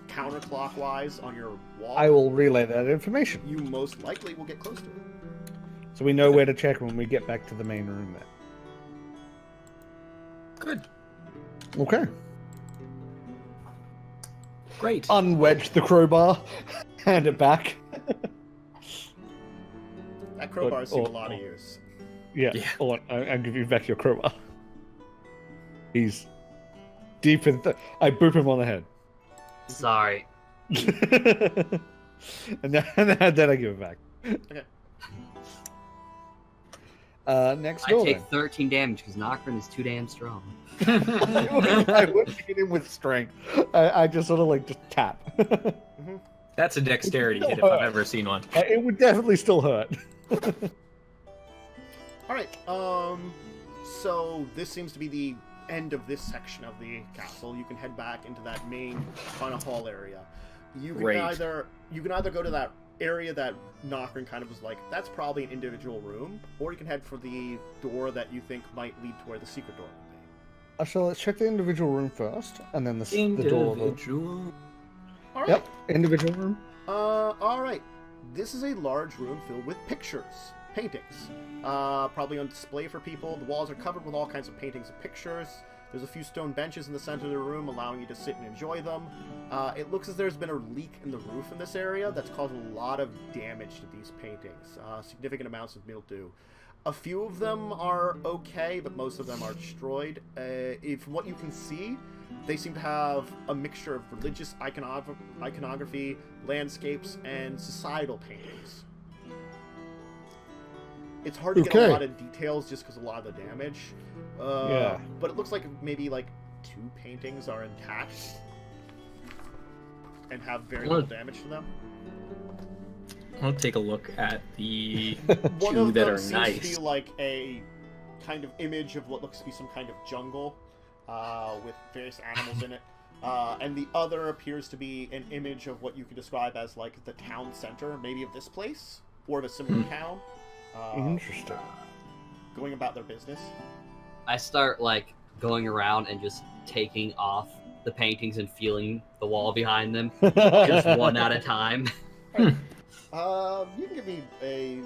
counterclockwise on your wall. I will relay that information. You most likely will get close to it. So we know where to check when we get back to the main room then. Good. Okay. Great. Unwedge the crowbar. Hand it back. That crowbar's seen a Oh, lot of oh. use. Yeah. Yeah. I'll give you back your crowbar. He's deep in... I boop him on the head. Sorry. and then I give it back. Okay. Next I door take then. 13 damage because Nokren is too damn strong. I wouldn't hit him with strength. I just sort of like just tap. That's a dexterity hit if I've ever seen one. It would definitely still hurt. All right. So this seems to be the end of this section of the castle. You can head back into that main kind of hall area. You can Great. either go to that area that Nokren kind of was like, that's probably an individual room, or you can head for the door that you think might lead to where the secret door would be. So let's check the individual room first, and then the door. Individual. All right. Yep, individual room. All right. This is a large room filled with pictures, paintings, probably on display for people. The walls are covered with all kinds of paintings and pictures. There's a few stone benches in the center of the room, allowing you to sit and enjoy them. It looks as there's been a leak in the roof in this area that's caused a lot of damage to these paintings. Significant amounts of mildew. A few of them are okay, but most of them are destroyed. From what you can see, they seem to have a mixture of religious iconography, landscapes, and societal paintings. It's hard to get a lot of details just because of a lot of the damage. Yeah. But it looks like maybe like 2 paintings are intact and have very little damage to them. I'll take a look at the One 2 of that them are seems nice. to be like a kind of image of what looks to be some kind of jungle with various animals in it. And the other appears to be an image of what you could describe as like the town center, maybe of this place, or of a similar town. Interesting. Going about their business. I start like going around and just taking off the paintings and feeling the wall behind them, just one at a time. You can give me a...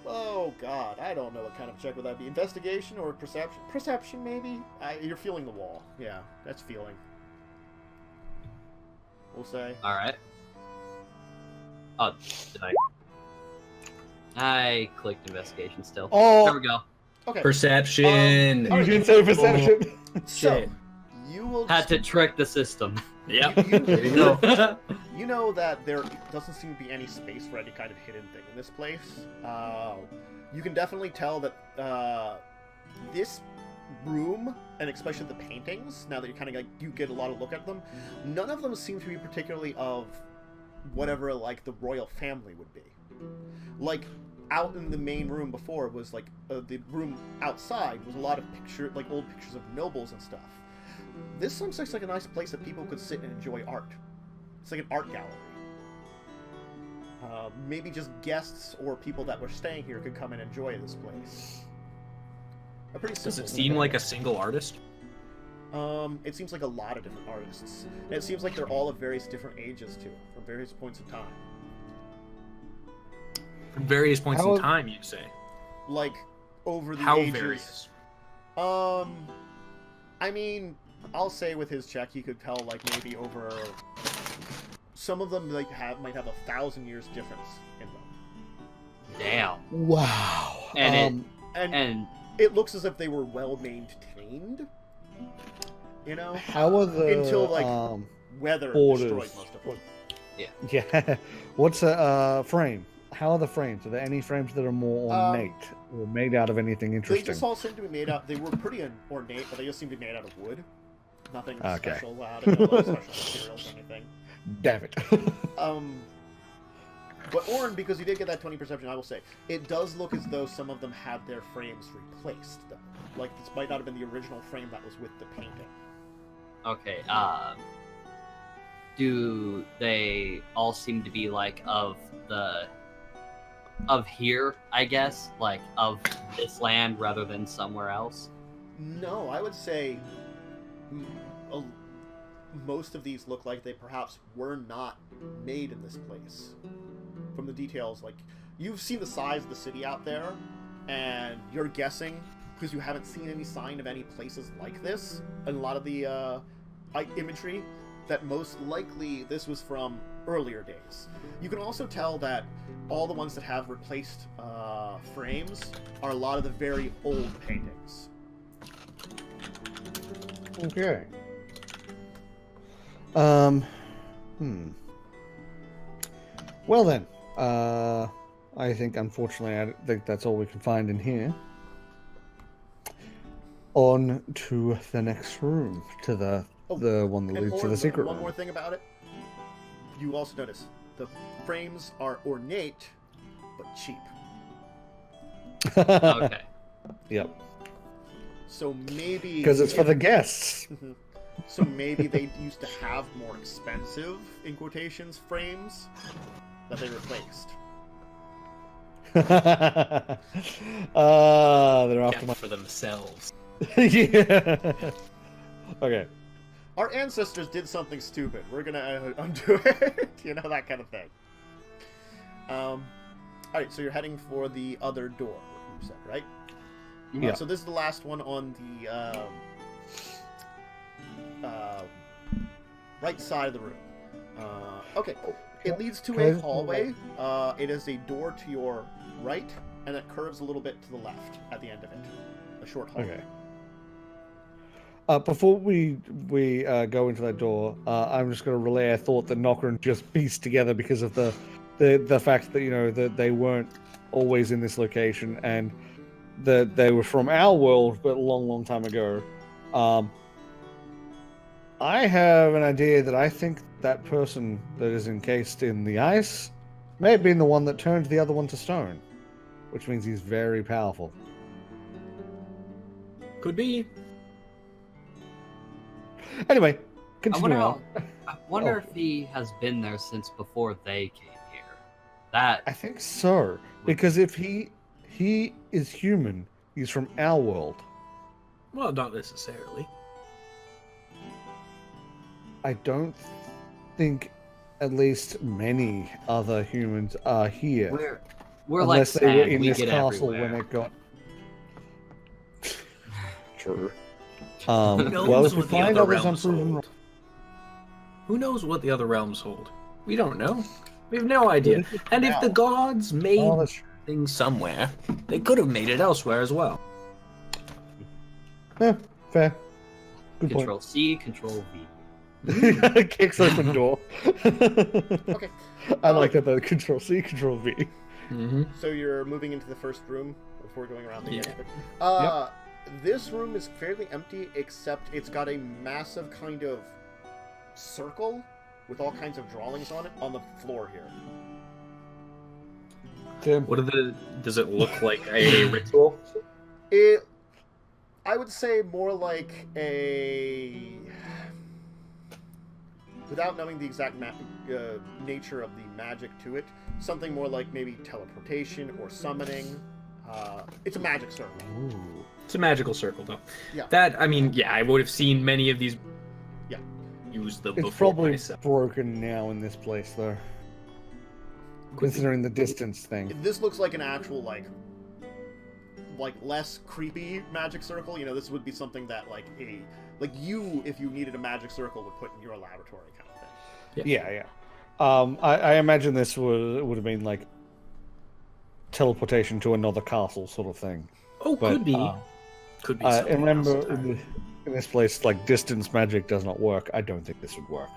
Oh, God. I don't know what kind of check would that be. Investigation or perception? Perception, maybe? You're feeling the wall. Yeah, that's feeling. We'll say. All right. Oh, did I clicked investigation still. Oh. There we go. Okay. Perception. All You right. didn't say perception. So, Shit. you will... Had to trick the system. Yep. There you go. You know that there doesn't seem to be any space for any kind of hidden thing in this place. You can definitely tell that this room, and especially the paintings, now that you kind of like you get a lot of look at them, none of them seem to be particularly of whatever like the royal family would be. Like out in the main room before was like the room outside was a lot of like old pictures of nobles and stuff. This looks like a nice place that people could sit and enjoy art. It's like an art gallery. Maybe just guests or people that were staying here could come and enjoy this place. A pretty simple Does it seem like a single artist? It seems like a lot of different artists. And it seems like they're all of various different ages too, from various points in time. From various points How- in time, you say. Like over the How ages. various? I mean, I'll say with his check, he could tell like maybe over. Some of them like might have 1,000 years difference in them. Damn. Wow. And And it looks as if they were well maintained. You know, how are the until like weather borders? destroyed most of them. Yeah. What's a frame? How are the frames? Are there any frames that are more ornate or made out of anything They interesting? just all seem to be made out. They were pretty ornate, but they just seem to be made out of wood. Nothing Okay. special about it. No special materials or anything. Damn it. But Orin, because you did get that 20 perception, I will say it does look as though some of them had their frames replaced, though. Like this might not have been the original frame that was with the painting. okay, do they all seem to be like of here, I guess, like of this land rather than somewhere else? No, I would say most of these look like they perhaps were not made in this place. From the details, like you've seen the size of the city out there, and you're guessing because you haven't seen any sign of any places like this in a lot of the imagery that most likely this was from earlier days. You can also tell that all the ones that have replaced frames are a lot of the very old paintings. Okay. Well then, I think unfortunately I think that's all we can find in here. On to the next room, to the one that And leads to the secret one room. more thing about it, you also notice the frames are ornate but cheap. Okay. Yep. So maybe Because it's for the guests. So maybe they used to have more expensive, in quotations, frames that they replaced. They're after Kept my. for themselves. Yeah. Okay. Our ancestors did something stupid. We're gonna undo it. You know, that kind of thing. Alright, so you're heading for the other door, you said, right? Yeah. So this is the last one on the right side of the room. Okay. It leads to a hallway. It is a door to your right, and it curves a little bit to the left at the end of it. A short hallway. Okay. Before we go into that door, I'm just going to relay a thought that Nokren just pieced together because of the fact that, you know, that they weren't always in this location and that they were from our world, but a long, long time ago. I have an idea that I think that person that is encased in the ice may have been the one that turned the other one to stone, which means he's very powerful. Could be. Anyway, I continue wonder, on. I wonder if he has been there since before they came here. That I think so, because if he is human, he's from our world. Well, not necessarily. I don't think at least many other humans are here. we're like Unless they were sand. in We this get castle everywhere. when it got. True. Who knows Well, if we what the find other others realms unproven, hold? Who knows what the other realms hold? We don't know. We have no idea. And if the gods made oh, that's true. things somewhere, they could have made it elsewhere as well. Yeah, fair. Good Control C, Control V. point. Kicks open door. Okay. I like that though. Control C, Control V. Mm-hmm. So you're moving into the first room before going around the Yeah. exit. This room is fairly empty, except it's got a massive kind of circle with all kinds of drawings on it on the floor here. Tim. What are the? Does it look like a ritual? I would say more like a, without knowing the exact nature of the magic to it, something more like maybe teleportation or summoning. It's a magic circle. Ooh. It's a magical circle, though. Yeah. That, I mean, yeah, I would have seen many of these. Yeah. Use them It's before probably myself. broken now in this place, though. Considering the distance thing. This looks like an actual like less creepy magic circle. You know, this would be something that you, if you needed a magic circle, would put in your laboratory kind of thing. Yeah. I imagine this would have been like teleportation to another castle sort of thing. Oh, But, could be. Could be. something and remember, else entirely. in this place, like, distance magic does not work. I don't think this would work.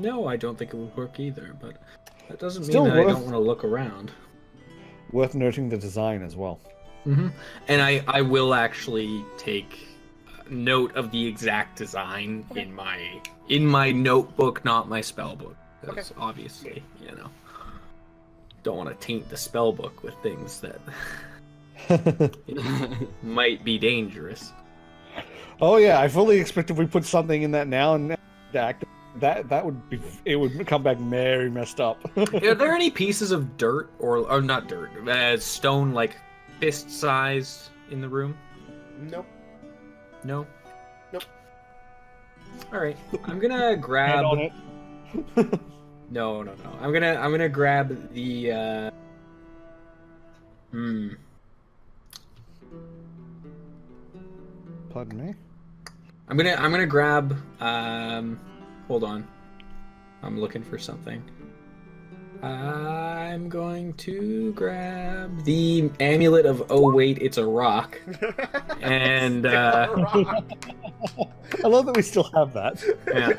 No, I don't think it would work either, but that doesn't Still mean that I worth- don't want to look around. Worth noting the design as well. Mm-hmm. And I will actually take note of the exact design in my notebook, not my spell book. Because obviously, don't want to taint the spell book with things that might be dangerous. Oh yeah, I fully expect if we put something in that now and that would be, it would come back very messed up. Are there any pieces of dirt or not dirt, stone like fist sized in the room? Nope. No. Nope. All right, I'm gonna grab. on it. No. I'm gonna grab the. Pardon me. I'm gonna grab. Hold on. I'm looking for something. I'm going to grab the amulet of. Oh wait, it's a rock. And I love that we still have that. yeah.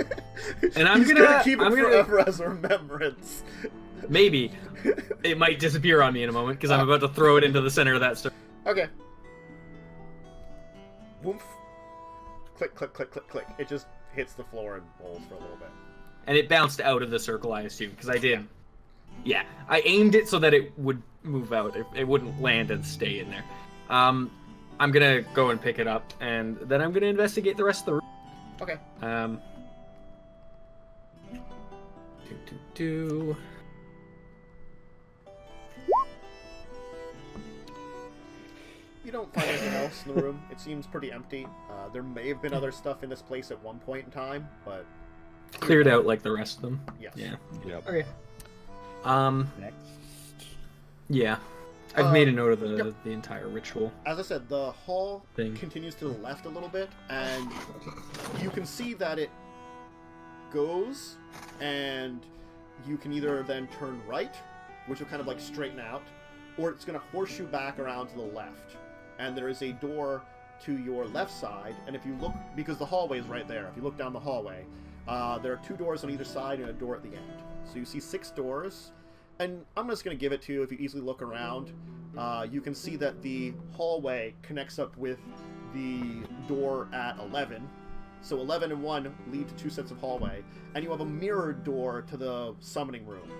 And I'm He's gonna keep it forever as a remembrance. Maybe it might disappear on me in a moment because I'm about to throw it into the center of that circle. Okay. Woof. Click, click, click, click, click. It just hits the floor and rolls for a little bit. And it bounced out of the circle, I assume, because I did Yeah, I aimed it so that it would move out. It wouldn't land and stay in there. I'm gonna go and pick it up, and then I'm gonna investigate the rest of the room. Okay. You don't find anything else in the room. It seems pretty empty. There may have been other stuff in this place at one point in time, but Cleared out like the rest of them. yes. Yeah. Yep. Okay. Next. Yeah. I've made a note of Yep. the entire ritual As I said, the hall thing. continues to the left a little bit, and you can see that it goes, and you can either then turn right, which will kind of like straighten out, or it's going to horseshoe back around to the left. And there is a door to your left side, and if you look, because the hallway is right there, if you look down the hallway, there are 2 doors on either side and a door at the end. So you see 6 doors, and I'm just going to give it to you. If you easily look around, you can see that the hallway connects up with the door at 11. So 11 and 1 lead to 2 sets of hallway, and you have a mirrored door to the summoning room.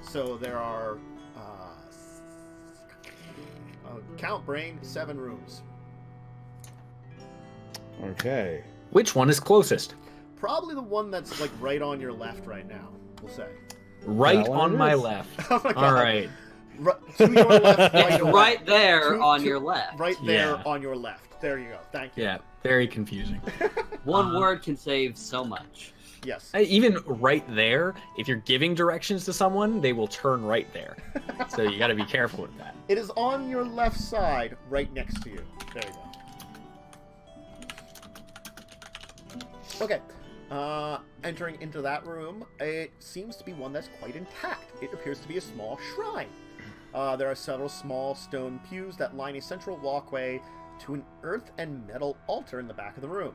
So there are, count brain, 7 rooms. Okay. Which one is closest? Probably the one that's like right on your left right now, we'll say. Right That one on it my is. left. Oh my God. All right. To your left, right, It's your right left. there To- on to- your left. Right there Yeah. on your left. There you go. Thank you. Yeah. Very confusing. One word can save so much. Yes. Even right there, if you're giving directions to someone, they will turn right there. So you got to be careful with that. It is on your left side, right next to you. There you go. Okay. Entering into that room, it seems to be one that's quite intact. It appears to be a small shrine. There are several small stone pews that line a central walkway to an earth and metal altar in the back of the room.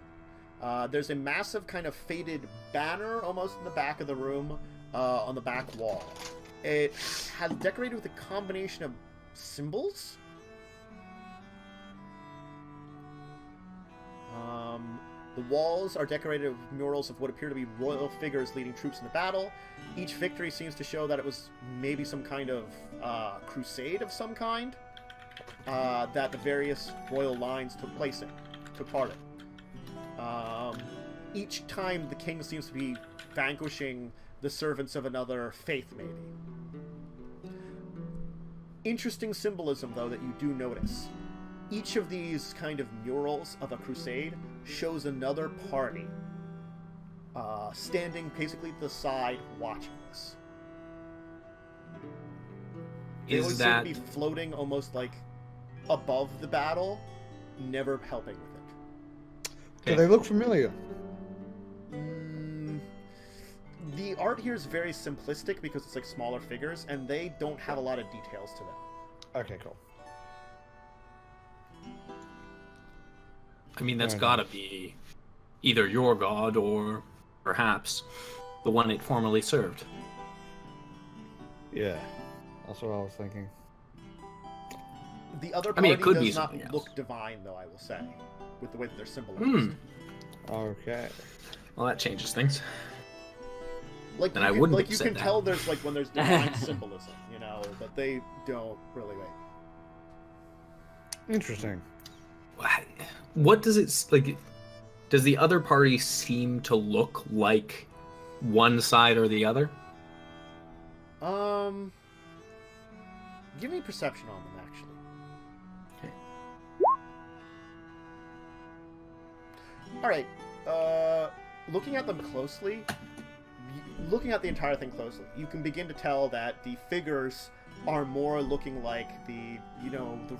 There's a massive kind of faded banner almost in the back of the room on the back wall. It has decorated with a combination of symbols. The walls are decorated with murals of what appear to be royal figures leading troops into battle. Each victory seems to show that it was maybe some kind of crusade of some kind that the various royal lines took part in. Each time the king seems to be vanquishing the servants of another faith, maybe. Interesting symbolism, though, that you do notice. Each of these kind of murals of a crusade shows another party standing basically to the side watching this. They always seem to be floating almost like above the battle, never helping with it. Do they look familiar? The art here is very simplistic because it's like smaller figures, and they don't have a lot of details to them. Okay, cool. I mean, that's Fair got to enough. be either your god or perhaps the one it formerly served. Yeah. That's what I was thinking. The other I party mean, it could be does not something else. look divine, though, I will say, with the way that they're symbolized. Okay. Well, that changes things. Like Then you I can, wouldn't like have you said can that. tell there's like when there's divine symbolism, you know, but they don't really. Interesting. What does it like? Does the other party seem to look like one side or the other? Give me perception on them, actually. Okay. All right. Looking at them closely, looking at the entire thing closely, you can begin to tell that the figures are more looking like the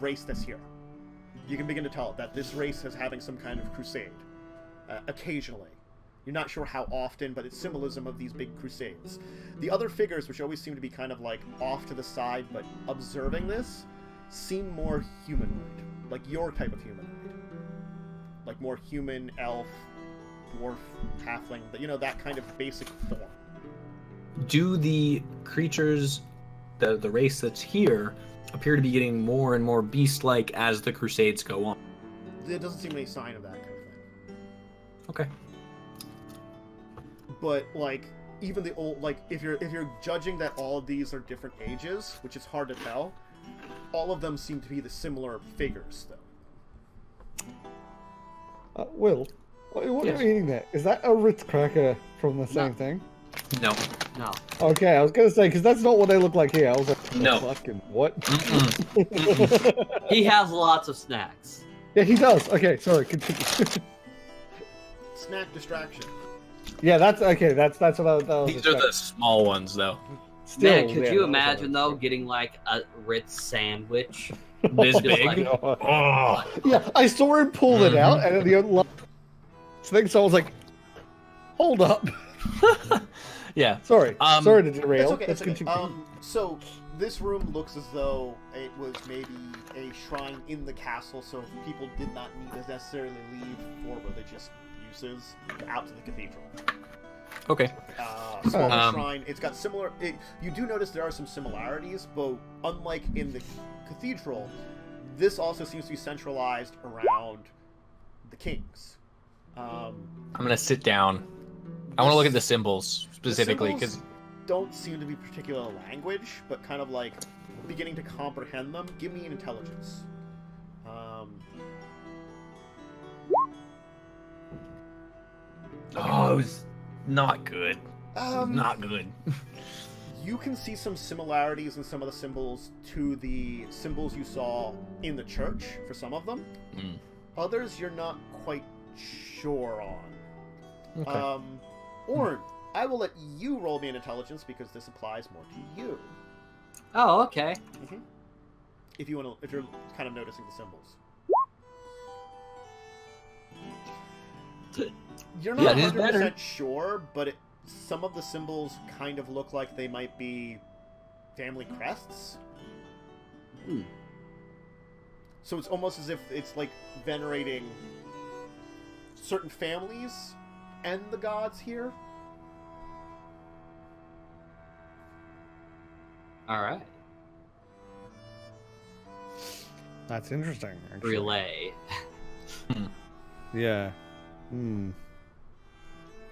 race that's here. You can begin to tell that this race is having some kind of crusade, occasionally. You're not sure how often, but it's symbolism of these big crusades. The other figures, which always seem to be kind of like off to the side, but observing this, seem more humanoid, like your type of humanoid. Like more human, elf, dwarf, halfling, that kind of basic form. Do the creatures, the race that's here, appear to be getting more and more beast-like as the crusades go on? There doesn't seem any sign of that kind of thing. Okay. But, like, even the old, like, if you're judging that all of these are different ages, which is hard to tell, all of them seem to be the similar figures, though. Will, what Yes. are you eating there? Is that a Ritz cracker from the same thing? No. No. Okay, I was gonna say because that's not what they look like here. I was like, No. fucking what? He has lots of snacks. Yeah, he does. Okay, sorry, continue. Snack distraction. Yeah, that's okay. That's what that was. These are the small ones, though. Still, Man, could yeah, you that was imagine though what getting like a Ritz sandwich? This Just big. like- Oh. Oh. Yeah, I saw him pull it out, and at the last thing, so I was like, "Hold up." Yeah. Sorry, sorry to derail. It's okay. Let's It's okay. continue. So this room looks as though it was maybe a shrine in the castle, so people did not need to necessarily leave for religious uses out to the cathedral. Okay. Smaller shrine. It's got similar. You do notice there are some similarities, but unlike in the cathedral, this also seems to be centralized around the kings. I'm gonna sit down. I want to look at the symbols specifically The because symbols don't seem to be particular language, but kind of like beginning to comprehend them. Give me an intelligence. oh, it was not good. Not good. You can see some similarities in some of the symbols to the symbols you saw in the church for some of them. Mm. Others you're not quite sure on. Okay. Orn, I will let you roll me an intelligence because this applies more to you. Oh, okay. If you want to, if you're kind of noticing the symbols. You're Yeah, not it is 100% better. sure, but some of the symbols kind of look like they might be family crests. So it's almost as if it's like venerating certain families and the gods here. All right. That's interesting. Actually. Relay. Yeah. Hmm.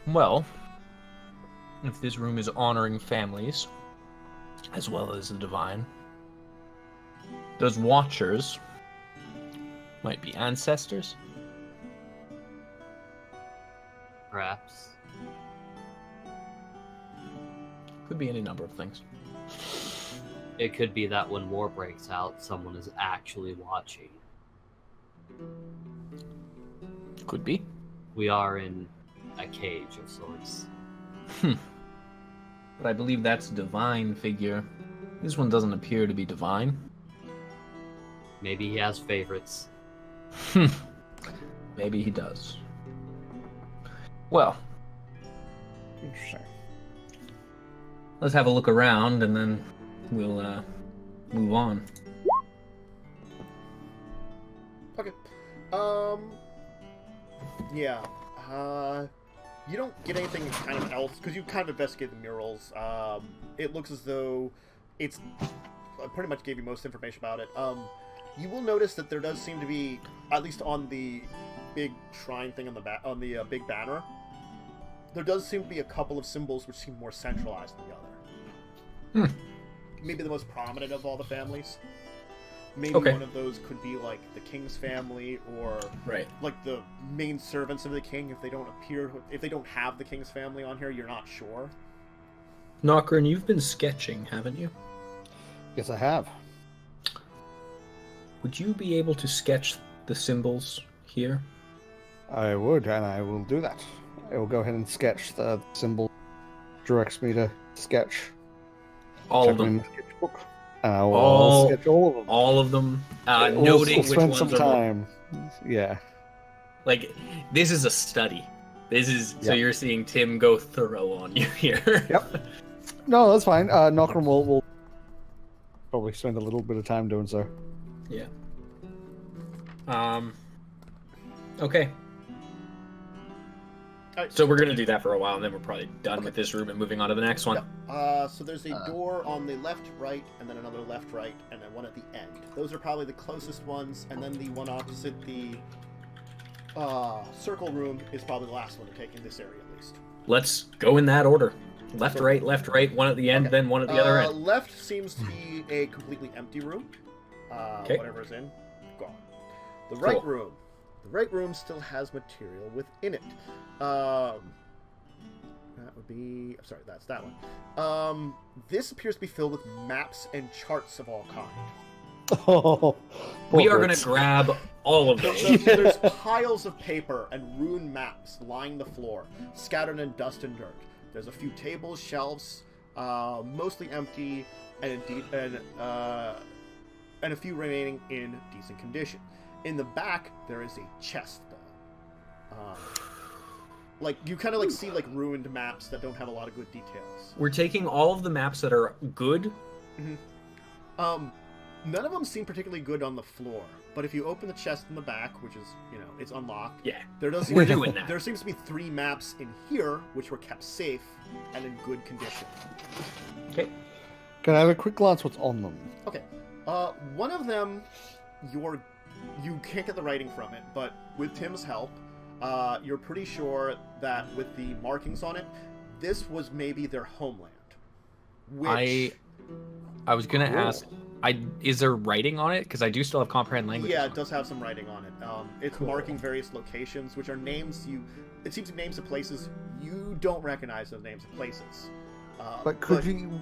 Well, if this room is honoring families as well as the divine, those watchers might be ancestors. Perhaps. Could be any number of things. It could be that when war breaks out, someone is actually watching. Could be. We are in a cage of sorts. But I believe that's a divine figure. This one doesn't appear to be divine. Maybe he has favorites. Maybe he does. Well, Interesting. let's have a look around and then we'll move on. Okay. Yeah. You don't get anything kind of else because you kind of investigate the murals. It looks as though it's I pretty much gave you most information about it. You will notice that there does seem to be, at least on the big shrine thing on the big banner, there does seem to be a couple of symbols which seem more centralized than the other. Maybe the most prominent of all the families. Maybe Okay. one of those could be like the king's family, or Right. like the main servants of the king. If they don't have the king's family on here, you're not sure. Nokren, you've been sketching, haven't you? Yes, I have. Would you be able to sketch the symbols here? I would, and I will do that. I will go ahead and sketch the symbol. Directs me to sketch. All of Check in them. the sketchbook. I will All- sketch all of them. All of them. We'll Noting which spend ones some are more- time. Yeah. Like, this is a study. This is so Yep. you're seeing Tim go thorough on you here. Yep. No, that's fine. Nokren will probably spend a little bit of time doing so. Yeah. Okay. Alright. So we're gonna do that for a while, and then we're probably done with this room and moving on to the next one. So there's a door on the left, right, and then another left, right, and then one at the end. Those are probably the closest ones, and then the one opposite the circle room is probably the last one to take in this area at least. Let's go in that order. Left, right, one at the end, Okay. then one at the other end. Left seems to be a completely empty room. Okay. Whatever's in, gone. The right Cool. room. The right room still has material within it. That would be... Sorry, that's that one. This appears to be filled with maps and charts of all kind. Oh, We are going portraits. to grab all of those. There's piles of paper and rune maps lining the floor, scattered in dust and dirt. There's a few tables, shelves, mostly empty, and a few remaining in decent condition. In the back, there is a chest, though. Like, you kind of like see like ruined maps that don't have a lot of good details. We're taking all of the maps that are good. None of them seem particularly good on the floor, but if you open the chest in the back, which is, it's unlocked. Yeah. There does We're seem doing that. There seems to be 3 maps in here, which were kept safe and in good condition. Okay. Can I have a quick glance what's on them? Okay. One of them, you can't get the writing from it, but with Tim's help, you're pretty sure that with the markings on it, this was maybe their homeland. Which, I was gonna ask, is there writing on it? Because I do still have comprehend language. yeah, it does have some writing on it. It's marking various locations, which are names it seems to be names of places you don't recognize as names of places. But could you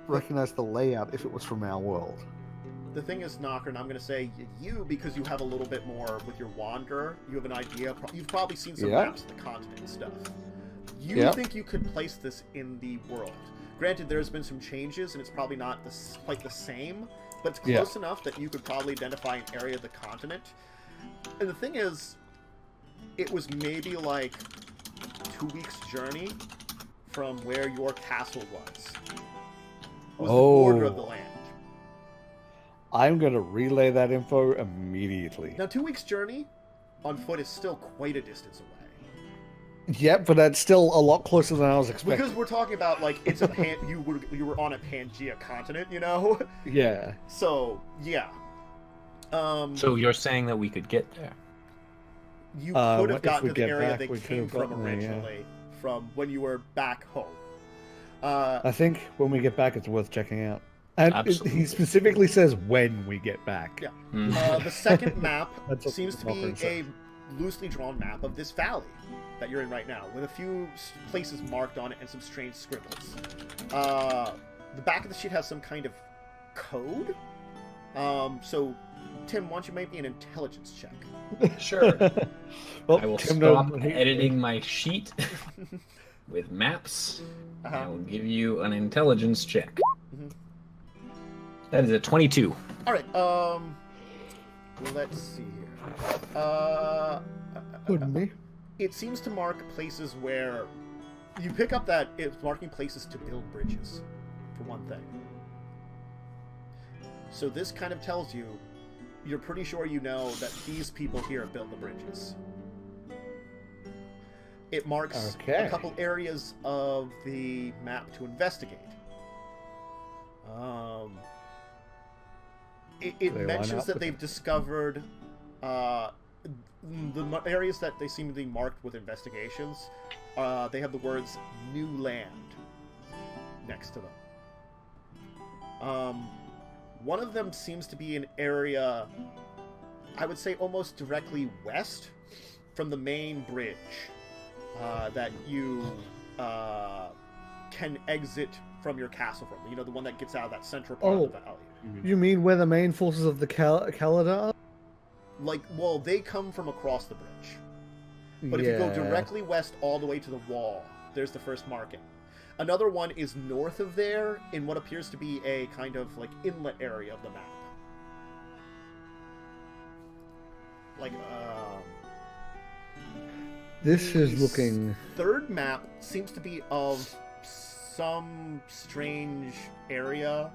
recognize the layout if it was from our world? The thing is, Nokren, I'm going to say you, because you have a little bit more with your Wanderer. You have an idea. You've probably seen some Yeah. maps of the continent and stuff. You Yeah. think you could place this in the world. Granted, there's been some changes, and it's probably not quite the same, but it's close enough that you could probably identify an area of the continent. And the thing is, it was maybe like 2 weeks' journey from where your castle was. The border of the land. I'm going to relay that info immediately. Now, 2 weeks' journey on foot is still quite a distance away. Yep, but that's still a lot closer than I was expecting. Because we're talking about, like, it's a you were on a Pangea continent, you know? Yeah. So, yeah. So you're saying that we could get there? You what could if have gotten we to the get area back, they we could came have from gotten there, yeah. originally, from when you were back home. I think when we get back, it's worth checking out. And Absolutely. he specifically says when we get back. Yeah. The second map That's what seems to the be Nokren said. a loosely drawn map of this valley that you're in right now, with a few places marked on it and some strange scribbles. The back of the sheet has some kind of code. So, Tim, why don't you make me an intelligence check? Sure. Well, I will Tim stop knows- editing my sheet with maps. Uh-huh. I will give you an intelligence check. Mhm. That is a 22. All right. Let's see here. Wouldn't be. It seems to mark places where you pick up that it's marking places to build bridges, for one thing. So this kind of tells you, you're pretty sure you know that these people here built the bridges. It marks Okay. a couple areas of the map to investigate. It Do they line mentions up that with they've discovered areas that they seem to be marked with investigations. They have the words "new land" next to them. One of them seems to be an area, I would say, almost directly west from the main bridge that you can exit from your castle from. You know, the one that gets out of that central part of the valley. You mean where the main forces of the Kaladin are? Like, well, they come from across the bridge. But if you go directly west all the way to the wall, there's the first marking. Another one is north of there in what appears to be a kind of like inlet area of the map. Like, This is the looking... third map seems to be of some strange area.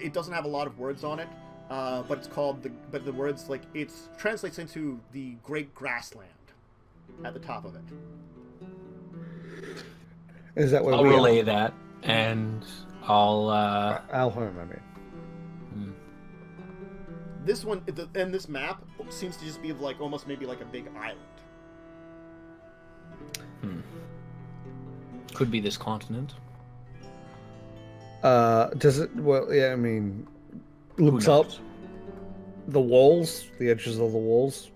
It doesn't have a lot of words on it, but it's called but the words, like, it translates into the Great Grassland at the top of it. Is that where I'll we relay are? that, and I'll. Our home, I mean. This one, and this map seems to just be like almost maybe like a big island. Could be this continent. Does it? Well, yeah. I mean, looks Who up knows? the walls, the edges of the walls.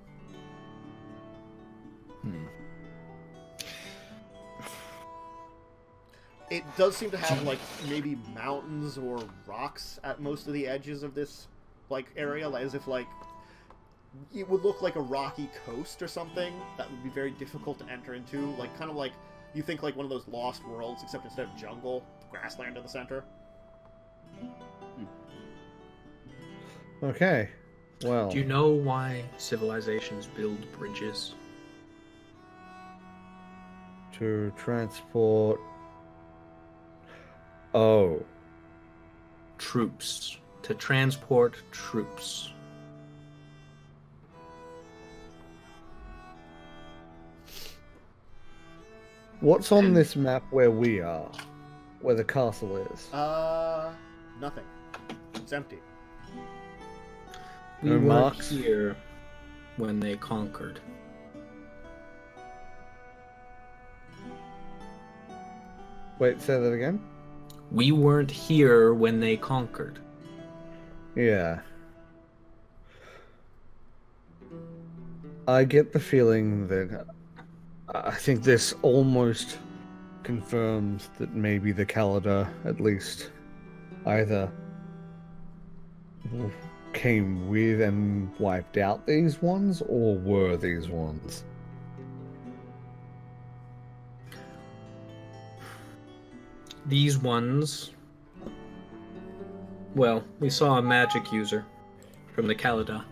It does seem to have, like, maybe mountains or rocks at most of the edges of this, like, area, as if, like, it would look like a rocky coast or something that would be very difficult to enter into. Like, kind of like, you think like one of those Lost Worlds, except instead of jungle, grassland in the center. Okay. Well. Do you know why civilizations build bridges? To transport. Oh. Troops. To transport troops. What's on this map where we are? Where the castle is? Nothing. It's empty. We No weren't marks? here when they conquered. Wait, say that again? We weren't here when they conquered. Yeah. I get the feeling that I think this almost confirms that maybe the Kalada, at least, either came with and wiped out these ones, or were these ones. These ones... Well, we saw a magic user from the Kalada.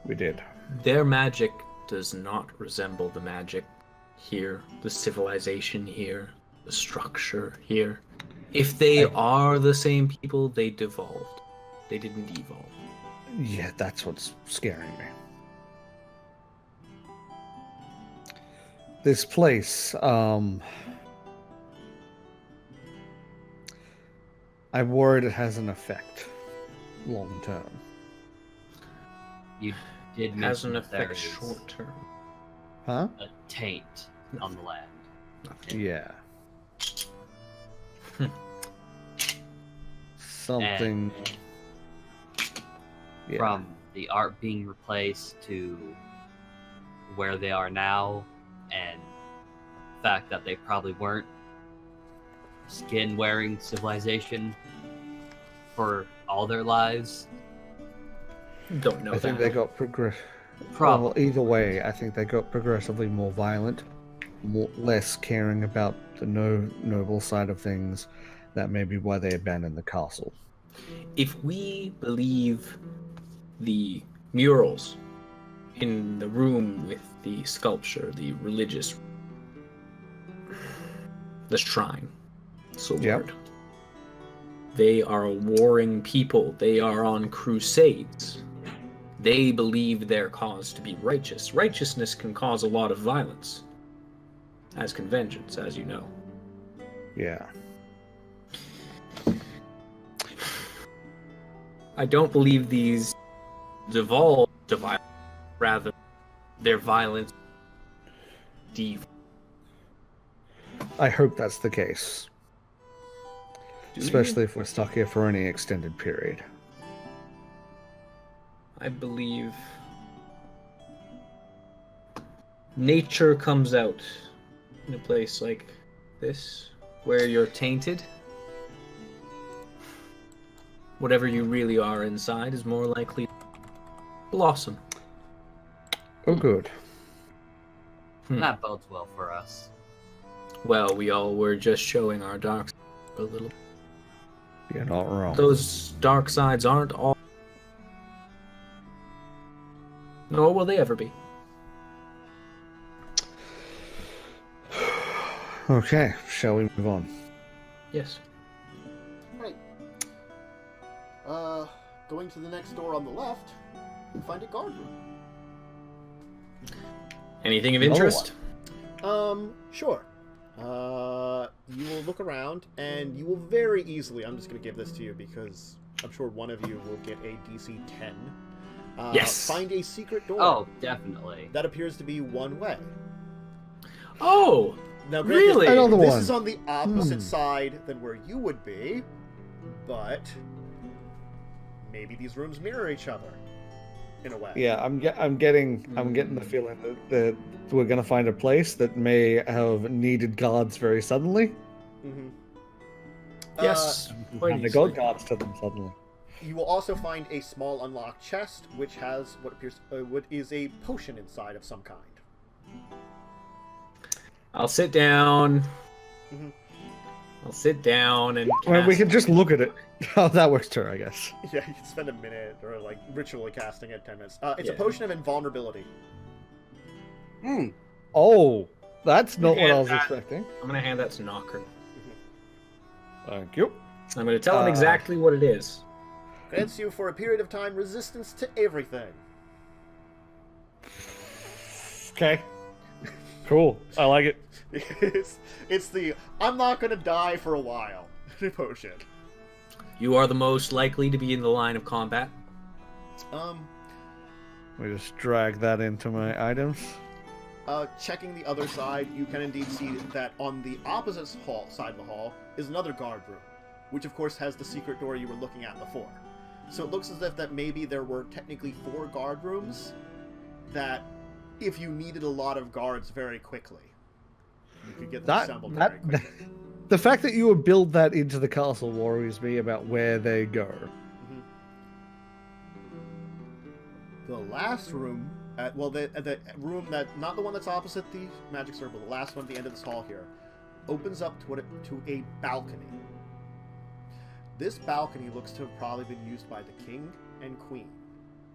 We did. Their magic does not resemble the magic here, the civilization here, the structure here. If they are the same people, they devolved. They didn't evolve. Yeah, that's what's scaring me. This place, I'm worried it has an effect long term. You did Has mention an that there effect is short term. Huh? a taint on the land. Yeah. Something. Yeah. From the art being replaced to where they are now, and the fact that they probably weren't skin-wearing civilization for all their lives. Don't know I think that. they got Probably. Well, either way, I think they got progressively more violent, less caring about the noble side of things. That may be why they abandoned the castle. If we believe the murals in the room with the sculpture, the religious, the shrine, sword, Yep. they are a warring people. They are on crusades. They believe their cause to be righteous. Righteousness can cause a lot of violence, as can vengeance, as you know. Yeah. I don't believe these devolve to violence. Rather, their violence devolves. I hope that's the case. Do you? Especially if we're stuck here for any extended period. I believe nature comes out in a place like this, where you're tainted. Whatever you really are inside is more likely to blossom. Oh, good. That bodes well for us. Well, we all were just showing our dark side a little. You're not wrong. Those dark sides aren't all. Nor will they ever be. Okay, shall we move on? Yes. Right. Going to the next door on the left, you find a guard room. Anything of Another interest? Sure. You will look around, and you will very easily, I'm just going to give this to you because I'm sure one of you will get a DC 10. Yes. Find a secret door. Oh, definitely. That appears to be one way. Oh, Now, granted, really? Another this one. is on the opposite side than where you would be, but maybe these rooms mirror each other in a way. Yeah, I'm getting the feeling that we're gonna find a place that may have needed guards very suddenly. hmm Yes. quite And they easily. got guards to them suddenly. You will also find a small unlocked chest, which has what is a potion inside of some kind. I'll sit down. Mhm. I'll sit down and. I mean, we cast- can just look at it. Oh, that works too, I guess. Yeah, you can spend a minute or like ritually casting it 10 minutes. It's a Yeah. potion of invulnerability. Oh, that's not what I was Yeah. expecting. I'm gonna hand that to Nokren. Thank you. I'm gonna tell him exactly what it is. Grants you for a period of time resistance to everything. Okay. Cool. I like it. It's the I'm not gonna die for a while potion. You are the most likely to be in the line of combat. We just drag that into my items. Checking the other side, you can indeed see that on the opposite side of the hall is another guard room, which of course has the secret door you were looking at before. So it looks as if that maybe there were technically 4 guard rooms that, if you needed a lot of guards very quickly, you could get them assembled very quickly. The fact that you would build that into the castle worries me about where they go. The last room, the room that, not the one that's opposite the magic circle, the last one at the end of this hall here, opens up to a balcony. This balcony looks to have probably been used by the king and queen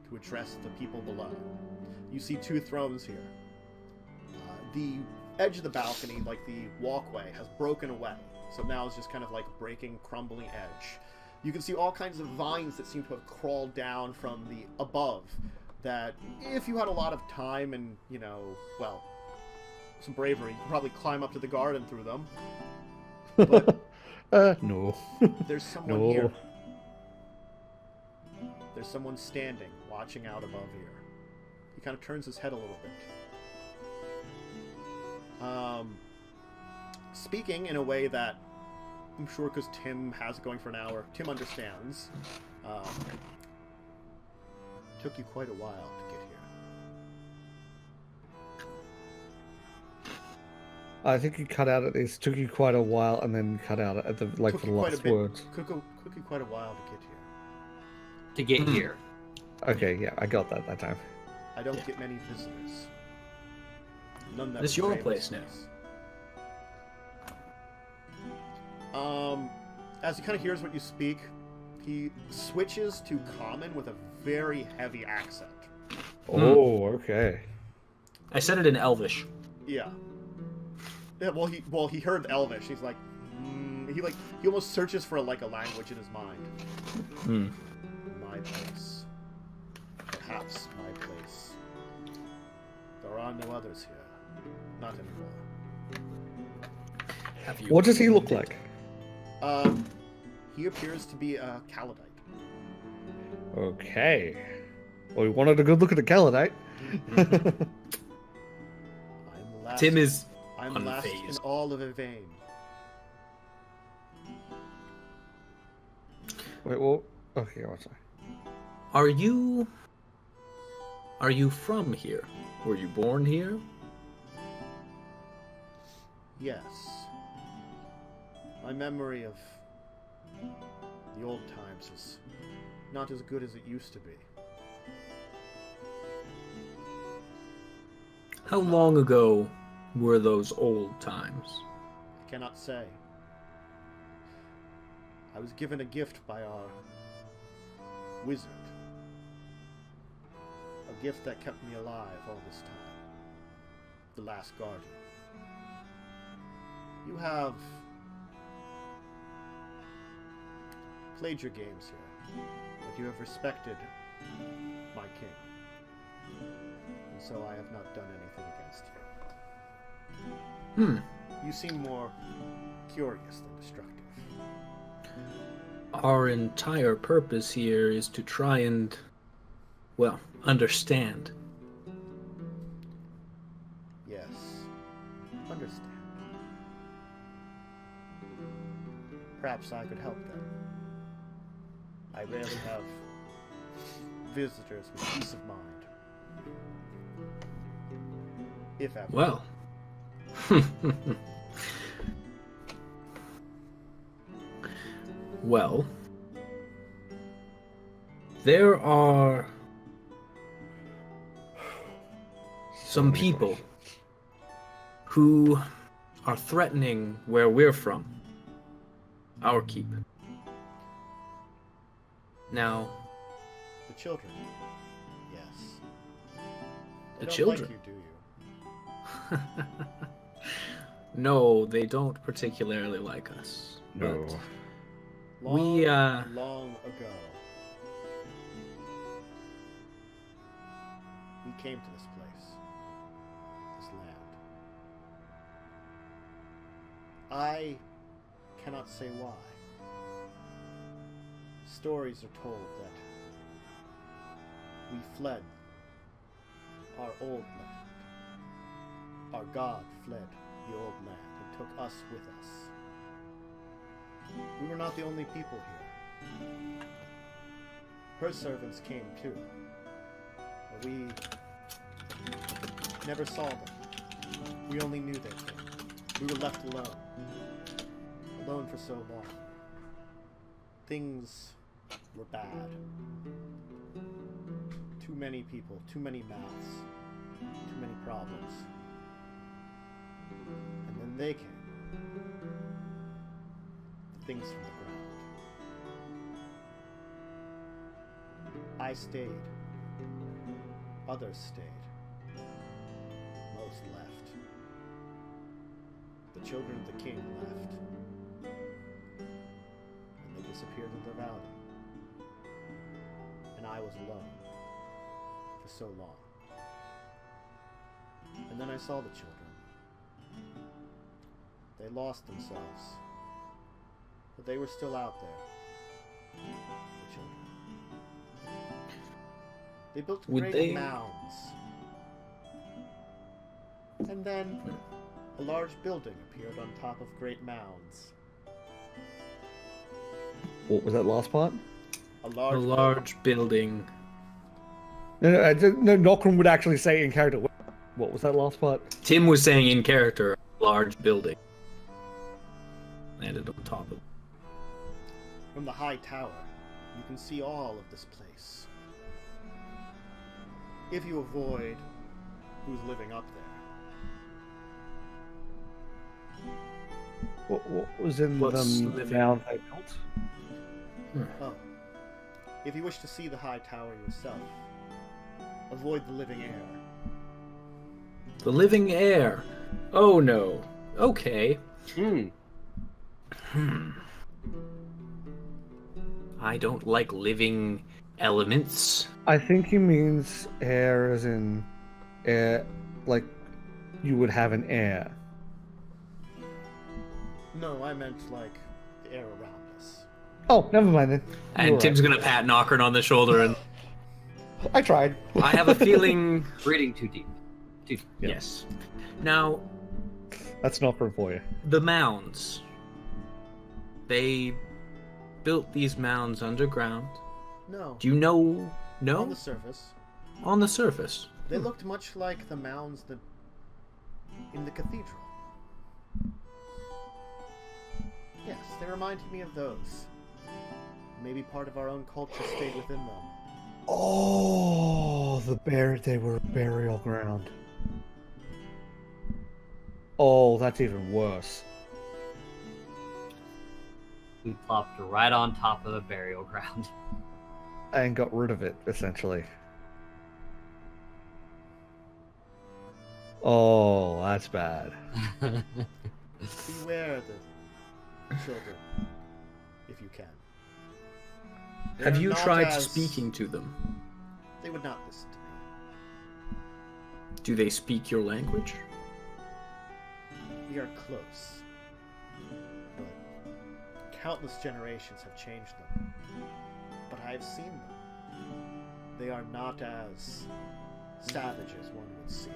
to address the people below. You see 2 thrones here. The edge of the balcony, like the walkway, has broken away, so now it's just kind of like breaking, crumbling edge. You can see all kinds of vines that seem to have crawled down from the above, that if you had a lot of time and, some bravery, you could probably climb up to the garden through them. But No. there's someone No. here. There's someone standing, watching out above here. He kind of turns his head a little bit. Speaking in a way that I'm sure, because Tim has it going for an hour, Tim understands. Took you quite a while to get here. I think you cut out at this. Took you quite a while, and then cut out at the Took the you quite a last bit. words. Took you quite a while to get here. To get here. Okay, yeah, I got that time. I don't get many visitors. None that This would your brave place this now. place. As he kind of hears what you speak, he switches to common with a very heavy accent. Oh, okay. I said it in Elvish. Yeah. Yeah. Well, he heard Elvish. He's like, he almost searches for a language in his mind. My place. Perhaps my place. There are no others here. Not anymore. Have you? What does he look like? He appears to be a Kaladite. Okay. Well, we wanted a good look at the Kaladite. I'm last. Tim is I'm last in unfazed. all of Evain. Wait, well, okay, what's that? Are you from here? Were you born here? Yes. My memory of the old times is not as good as it used to be. How long ago were those old times? I cannot say. I was given a gift by our wizard. A gift that kept me alive all this time. The last guardian. You have played your games here, but you have respected my king. And so I have not done anything against you. You seem more curious than destructive. Our entire purpose here is to try and, understand. Yes. Perhaps I could help them. I rarely have visitors with peace of mind. If ever. Well. Well. There are some people who are threatening where we're from. Our keep. Now, The children. Yes. They the don't children. like you, do you? No, they don't particularly like us. No. But Long, we, long ago, we came to this place, this land. I cannot say why. Stories are told that we fled our old land. Our god fled the old land and took us with us. We were not the only people here. Her servants came too, but we never saw them. We only knew they came. We were left alone. Alone for so long. Things were bad. Too many people, too many mouths, too many problems. And then they came. The things from the ground. I stayed. Others stayed. Most left. The children of the king left. And they disappeared in the valley. And I was alone. For so long. And then I saw the children. They lost themselves. But they were still out there. The children. They built great mounds. And then a large building appeared on top of great mounds. What was that last part? A a large large building. No, Nokren would actually say in character. What was that last part? Tim was saying in character, large building. Landed on top of. From the high tower, you can see all of this place. If you avoid who's living up there. What was in What's the living? mound they built? Oh. If you wish to see the high tower yourself, avoid the living air. The living air. Oh no. Okay. I don't like living elements. I think he means air as in air, like you would have an air. No, I meant like the air around us. Oh, never mind then. And You're Tim's right. gonna pat Nokren on the shoulder, and I tried. I have a feeling. Reading too deep. Yeah. Yes. Now, That's Nokren for you. the mounds. They built these mounds underground. No. Do you know? On No? the surface. On the surface. They looked much like the mounds that in the cathedral. Yes, they reminded me of those. Maybe part of our own culture stayed within them. Oh, they were a burial ground. Oh, that's even worse. We plopped right on top of a burial ground. And got rid of it, essentially. Oh, that's bad. Beware the children, if you can. They Have are you not tried as- speaking to them? They would not listen to me. Do they speak your language? We are close. But countless generations have changed them. But I have seen them. They are not as savage as one would see.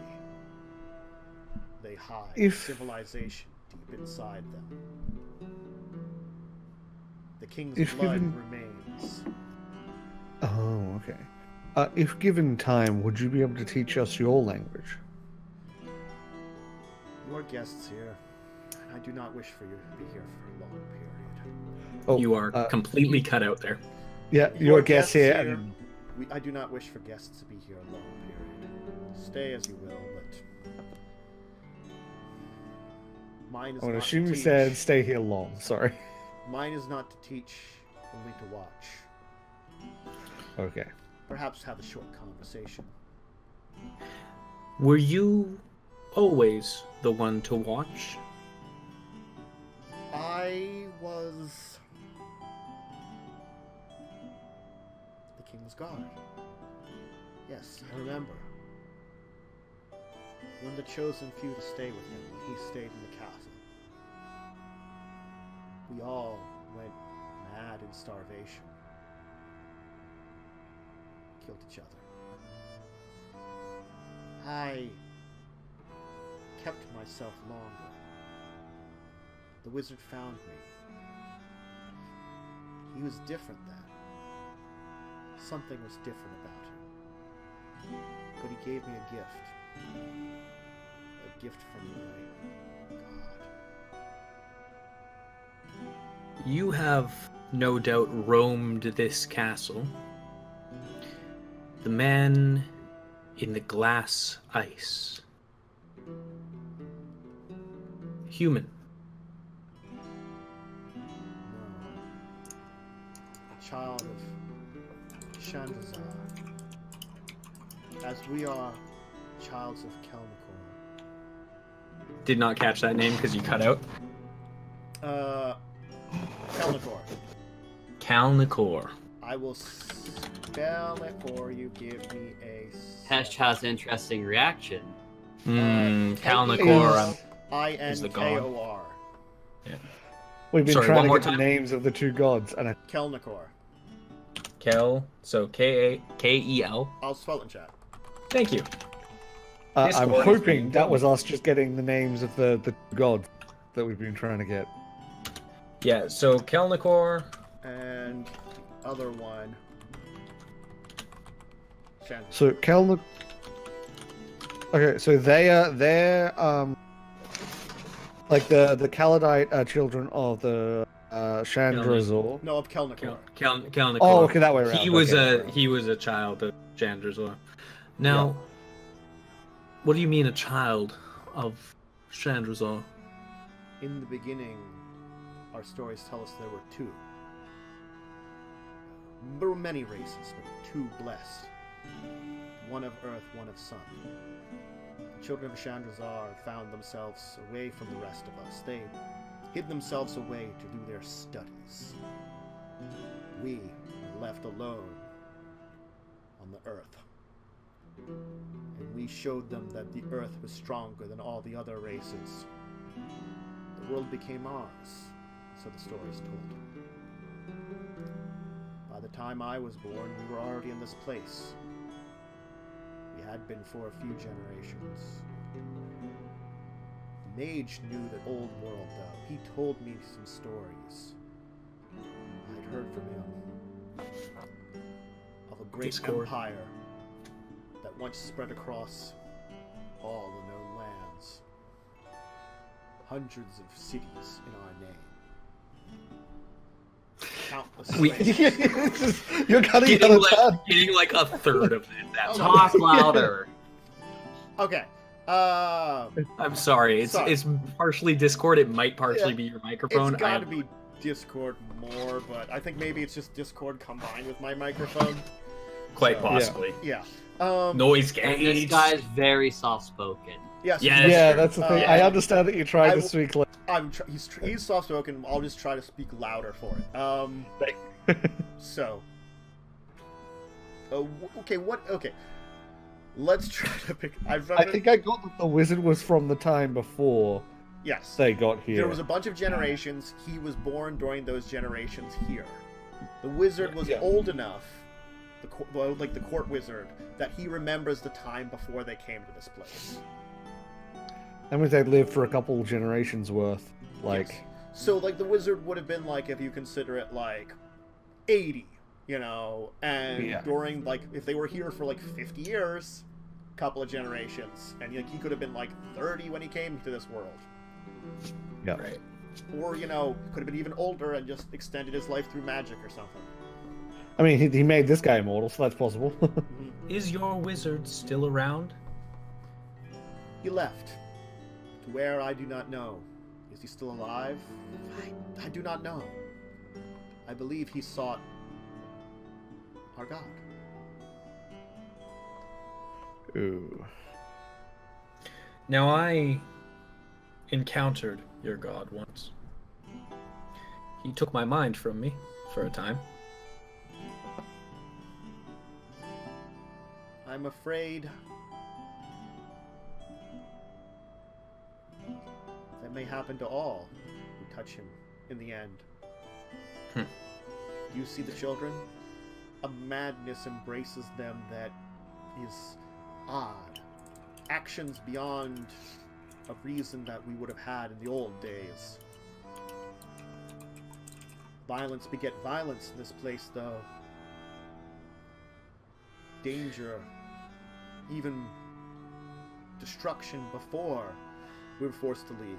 They hide If- civilization deep inside them. The king's If blood given- remains. Oh, okay. If given time, would you be able to teach us your language? You are guests here. I do not wish for you to be here for a long period. Oh, You are completely cut out there. Yeah, You your are guest guests here. here. And I do not wish for guests to be here a long period. Stay as you will, but mine is I would not assume to you teach. said stay here long. Sorry. Mine is not to teach, only to watch. Okay. Perhaps have a short conversation. Were you always the one to watch? I was the king's guard. Yes, I remember. When the chosen few to stay with him, when he stayed in the castle. We all went mad in starvation. Killed each other. I kept myself longer. The wizard found me. He was different then. Something was different about him. But he gave me a gift. A gift from my god. You have no doubt roamed this castle. The man in the glass ice. Human. No. A child of Chandrazar. As we are childs of Kelmacor. Did not catch that name because you cut out. Kelmacor. Calnicor. I will spell it for you. Give me a. Tesh has an interesting reaction. Calnicor. is the god. Inkor. We've been Sorry, trying one to more get the time. names of the two gods, and Kelmacor. Kel. So K-E-L. I'll spell it in chat. Thank you. I'm Discord is hoping being that done. was us just getting the names of the gods that we've been trying to get. Yeah, so Calnicor. And the other one. Chandra. So Keln. Okay, so they're like the Kaladite children of the Chandrazor. No, of Kelmacor. Calnicor. Oh, okay, that way around. He was okay. he was a child of Chandrazor. Now, What do you mean a child of Chandrazar? In the beginning, our stories tell us there were two. There were many races, but two blessed. One of earth, one of sun. The children of Chandrazar found themselves away from the rest of us. They hid themselves away to do their studies. We were left alone on the earth. And we showed them that the earth was stronger than all the other races. The world became ours, so the story is told. By the time I was born, we were already in this place. We had been for a few generations. The mage knew the old world, though. He told me some stories I'd heard from him of a great Discord. empire that once spread across all the known lands. Hundreds of cities in our name. Countless slaves. You're cutting Getting out a like, ton. getting like a third of it. That's all. Talk louder. Okay. I'm sorry. Sorry. It's partially Discord. It might partially Yeah. be your microphone. It's got to be Discord more, but I think maybe it's just Discord combined with my microphone. quite So, possibly. Yeah. Noise And gauge. this guy's very soft-spoken. Yes. Yeah, Yeah, true. that's the thing. Uh, I understand that you tried I to w- speak like. He's soft spoken. I'll just try to speak louder for it. So. Okay. What? Okay. Let's try to pick. I think I got that the wizard was from the time before Yes. they got here. There was a bunch of generations. He was born during those generations here. The wizard was Yeah. old enough, like the court wizard, that he remembers the time before they came to this place. That means they'd lived for a couple generations worth. Like, Yes. So, like, the wizard would have been, like, if you consider it, like, 80, you know, and Yeah. during, like, if they were here for, like, 50 years, couple of generations, and, like, he could have been, like, 30 when he came to this world. Yeah. Right. Or, you know, could have been even older and just extended his life through magic or something. I mean, he made this guy immortal, so that's possible. Is your wizard still around? He left. To where I do not know. Is he still alive? I do not know. I believe he sought our god. Ooh. Now, I encountered your god once. He took my mind from me for a time. I'm afraid that may happen to all who touch him in the end. Hmm. You see the children? A madness embraces them that is odd. Actions beyond a reason that we would have had in the old days. Violence beget violence in this place, though. Danger, even destruction before we were forced to leave,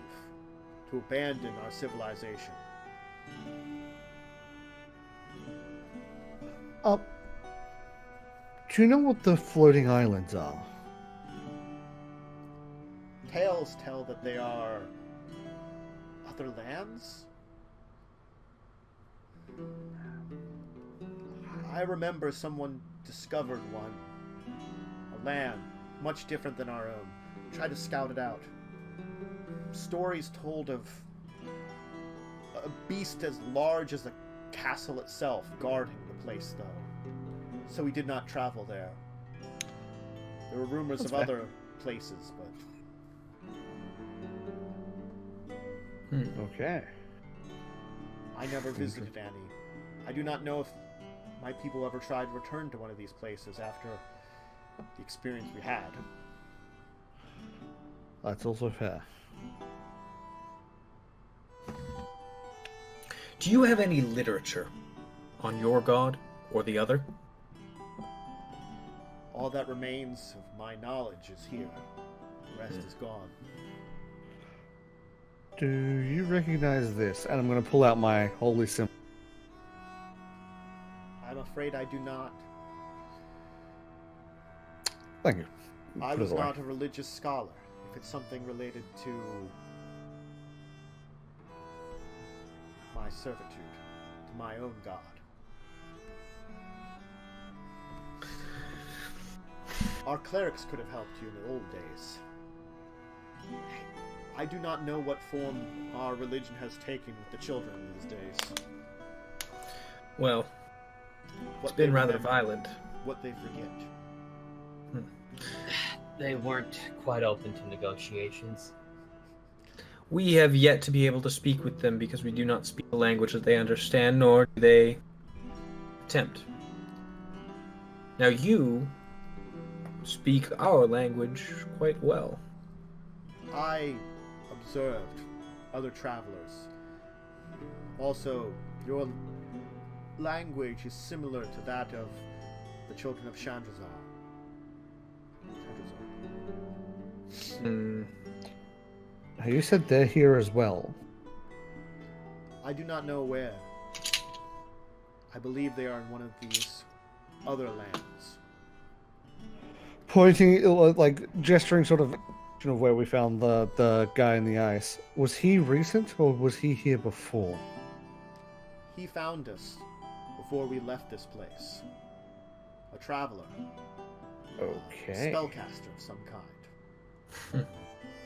to abandon our civilization. Do you know what the floating islands are? Tales tell that they are other lands? I remember someone discovered one. A land much different than our own. Tried to scout it out. Stories told of a beast as large as the castle itself guarding the place, though. So we did not travel there. There were rumors That's of fair. other places, but Okay. I never visited any. I do not know if my people ever tried to return to one of these places after the experience we had. That's also fair. Do you have any literature on your god or the other? All that remains of my knowledge is here. The rest is gone. Do you recognize this? And I'm going to pull out my holy symbol. I'm afraid I do not. Thank you. I Put it was away. not a religious scholar. If it's something related to my servitude to my own god. Our clerics could have helped you in the old days. I do not know what form our religion has taken with the children these days. Well, What it's been they rather remember, violent. what they forget. They weren't quite open to negotiations. We have yet to be able to speak with them because we do not speak a language that they understand, nor do they attempt. Now you speak our language quite well. I observed other travelers. Also, your language is similar to that of the children of Chandrazar. Hmm. You said they're here as well. I do not know where. I believe they are in one of these other lands. Pointing, like, gesturing sort of where we found the guy in the ice. Was he recent or was he here before? He found us before we left this place. A traveler. Okay. Spellcaster of some kind.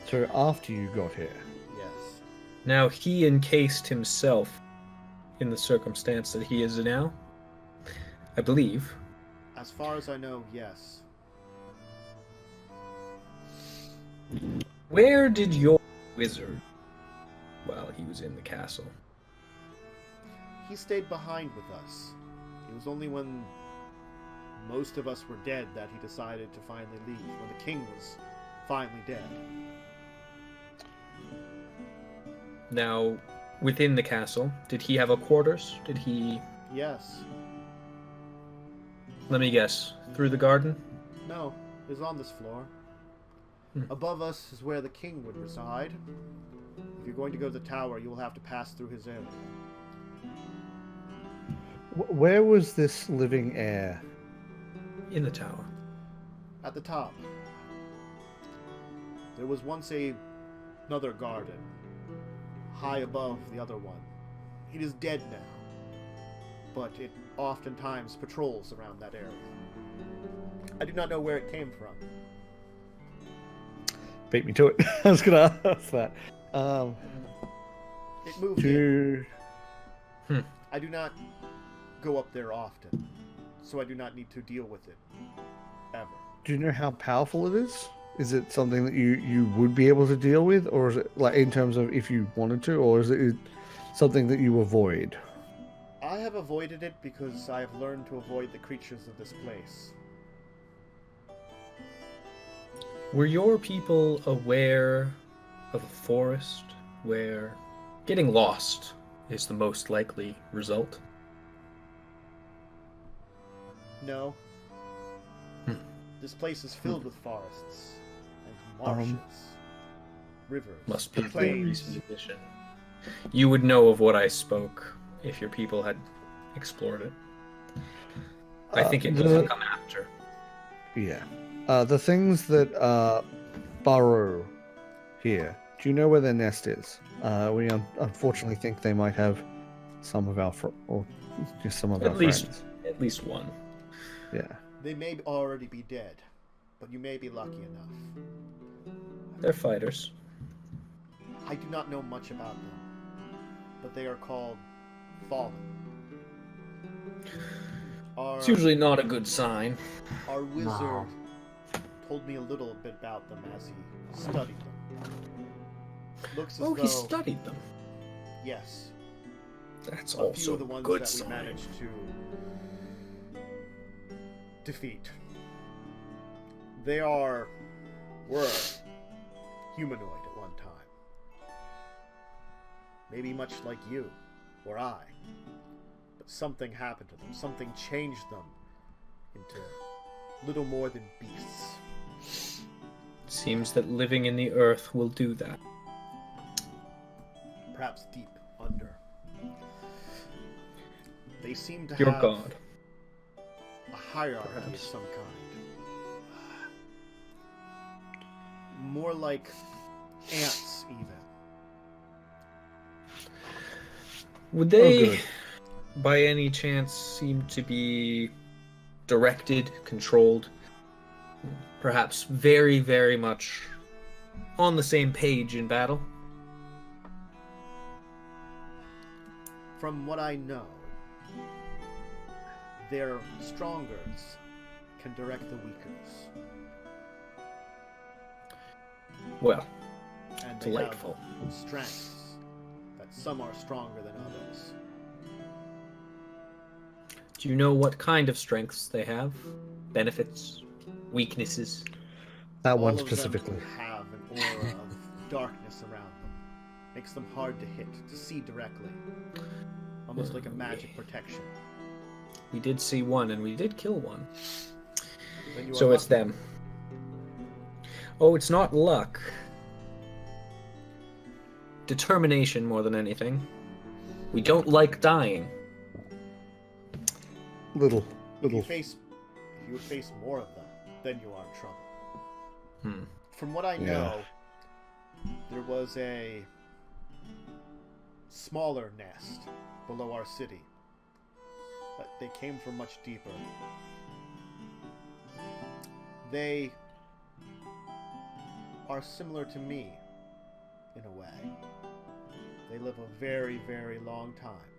So after you got here. Yes. Now he encased himself in the circumstance that he is now, I believe. As far as I know, yes. Where did your wizard, while he was in the castle? He stayed behind with us. It was only when most of us were dead that he decided to finally leave, when the king was finally dead. Now, within the castle, did he have a quarters? Did he... Yes. Let me guess. Through the garden? No, it's on this floor. Hmm. Above us is where the king would reside. If you're going to go to the tower, you will have to pass through his area. Where was this living heir? In the tower. At the top, there was once another garden, high above the other one. It is dead now, but it oftentimes patrols around that area. I do not know where it came from. Beat me to it. I was gonna ask that. It moved in. Do I do not go up there often, so I do not need to deal with it ever. you know how powerful it is? Is it something that you would be able to deal with, or is it like in terms of if you wanted to, or is it something that you avoid? I have avoided it because I have learned to avoid the creatures of this place. Were your people aware of a forest where getting lost is the most likely result? No. This place is filled with forests and marshes, rivers, Must be the plains. reason addition. You would know of what I spoke if your people had explored it. I think it doesn't come after. Yeah. The things that burrow here, do you know where their nest is? We unfortunately think they might have some of our or just some of our friends. At least one. Yeah. They may already be dead, but you may be lucky enough. They're fighters. I do not know much about them, but they are called Fallen. It's usually not a good sign. Our wizard told me a little bit about them as he studied them. Looks as though... He studied them. Yes. That's A few also of the ones a good that sign. we managed to defeat. Were humanoid at one time. Maybe much like you, or I. But something happened to them. Something changed them into little more than beasts. Seems that living in the earth will do that. Perhaps deep under. They seem to Your have god. a hierarchy of Perhaps. some kind. More like ants, even. Would they, good. by any chance, seem to be directed, controlled, perhaps very, very much on the same page in battle? From what I know, their strongers can direct the weakers. Well, And they delightful. have strengths that some are stronger than others. Do you know what kind of strengths they have? Benefits? Weaknesses? That one All of specifically. them have an aura of darkness around them. Makes them hard to hit, to see directly. Almost like a magic protection. We did see one, and we did kill one. Then you So are it's lucky. them. Oh, it's not luck. Determination more than anything. We don't like dying. Little. If you face more of them, then you are in trouble. Hmm. From what I Yeah. know, there was a smaller nest below our city. But they came from much deeper. They are similar to me, in a way. They live a very, very long time.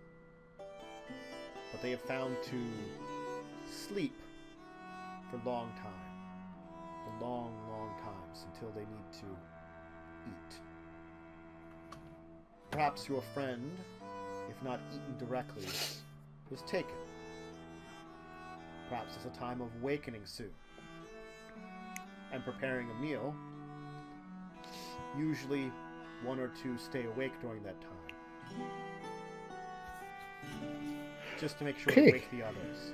But they have found to sleep for long time. For long, long times until they need to eat. Perhaps your friend, if not eaten directly, was taken. Perhaps it's a time of awakening soon. And preparing a meal. Usually, one or two stay awake during that time. Just to make sure Okay. to wake the others.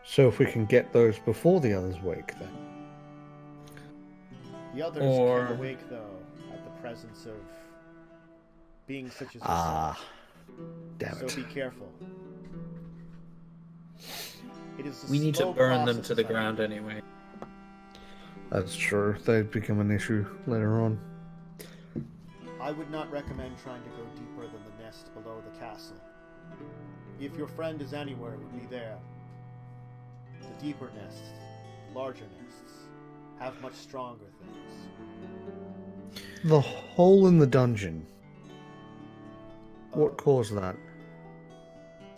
So if we can get those before the others wake, then. The others Or- can awake, though, at the presence of beings such as yourself. Ah, damn So it. be careful. It is a We need to slow burn them process, to the I ground think. anyway. That's true. They'd become an issue later on. I would not recommend trying to go deeper than the nest below the castle. If your friend is anywhere, it would be there. The deeper nests, larger nests, have much stronger things. The hole in the dungeon. What Oh, caused that?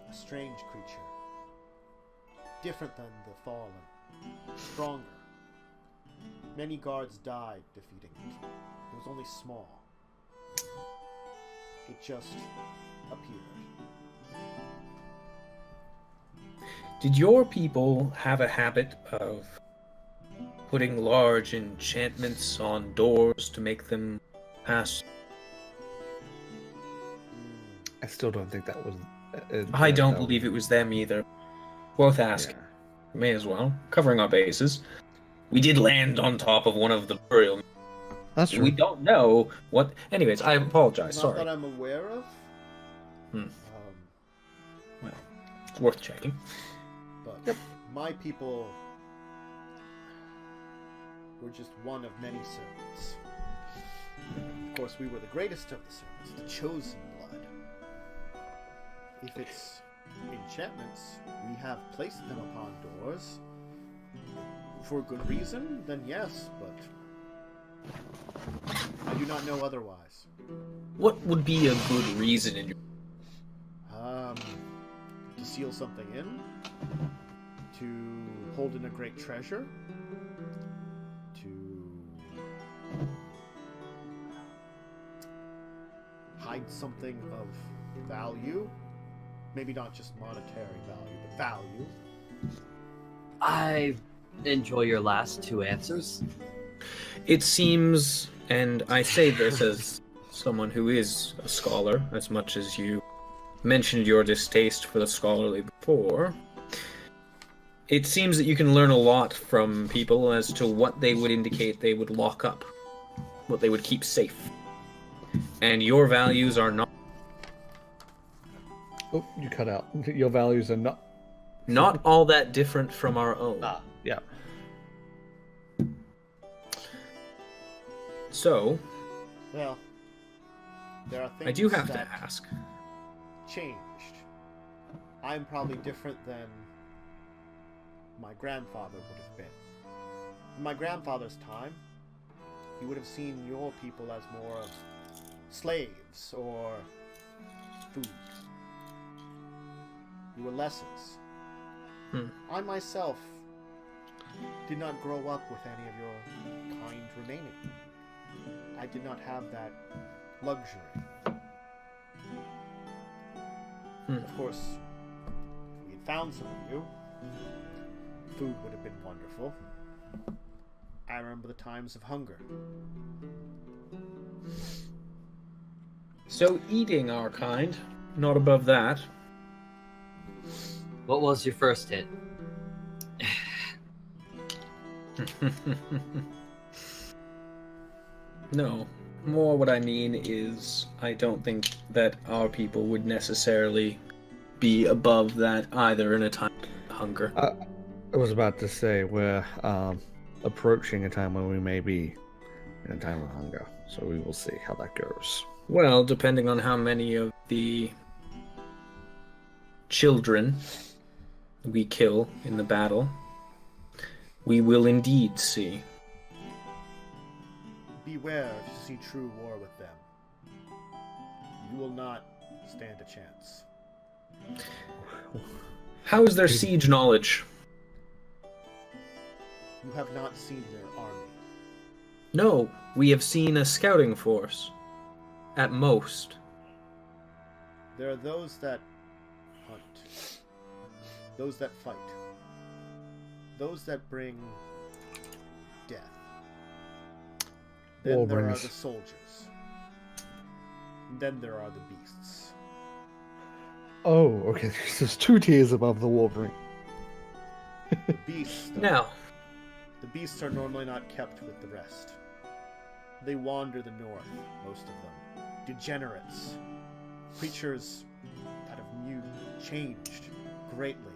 a strange creature. Different than the fallen. Stronger. Many guards died defeating it. It was only small. It just appeared. Did your people have a habit of putting large enchantments on doors to make them pass? I still don't think that was. I don't believe it was them either. Worth asking. Yeah. May as well. Covering our bases. We did land on top of one of the burial. That's true. We don't know what. Anyways, I apologize. Not Sorry. that I'm aware of. Hmm. Well, it's worth checking. But my people were just one of many servants. Of course, we were the greatest of the servants, the chosen blood. If it's enchantments, we have placed them upon doors. For good reason, then yes, but I do not know otherwise. What would be a good reason in your... To seal something in, to hold in a great treasure, to hide something of value, maybe not just monetary value, but value. I enjoy your last two answers. It seems, and I say this as someone who is a scholar, as much as you mentioned your distaste for the scholarly before, it seems that you can learn a lot from people as to what they would indicate they would lock up, what they would keep safe. And your values are Oh, you cut out. Your values are not all that different from our own. Yeah. So, Well, there are things I do have that to ask. changed. I'm probably different than my grandfather would have been. In my grandfather's time, he would have seen your people as more of slaves or food. You were lessons. I myself did not grow up with any of your kind remaining. I did not have that luxury. Of course, if we had found some of you, food would have been wonderful. I remember the times of hunger. So, eating our kind, not above that. What was your first hit? No. More what I mean is, I don't think that our people would necessarily be above that either in a time of hunger. I was about to say we're approaching a time when we may be in a time of hunger, so we will see how that goes. Well, depending on how many of the children we kill in the battle, we will indeed see. Beware if you see true war with them. You will not stand a chance. How is their siege knowledge? You have not seen their army. No, we have seen a scouting force. At most. There are those that hunt, those that fight, those that bring death. Then there are Warbrings. the soldiers. Then there are the beasts. Oh, okay. There's 2 tiers above the Wolverine. Beasts, though, Now, the beasts are normally not kept with the rest. They wander the north, most of them. Degenerates. Creatures that have changed greatly.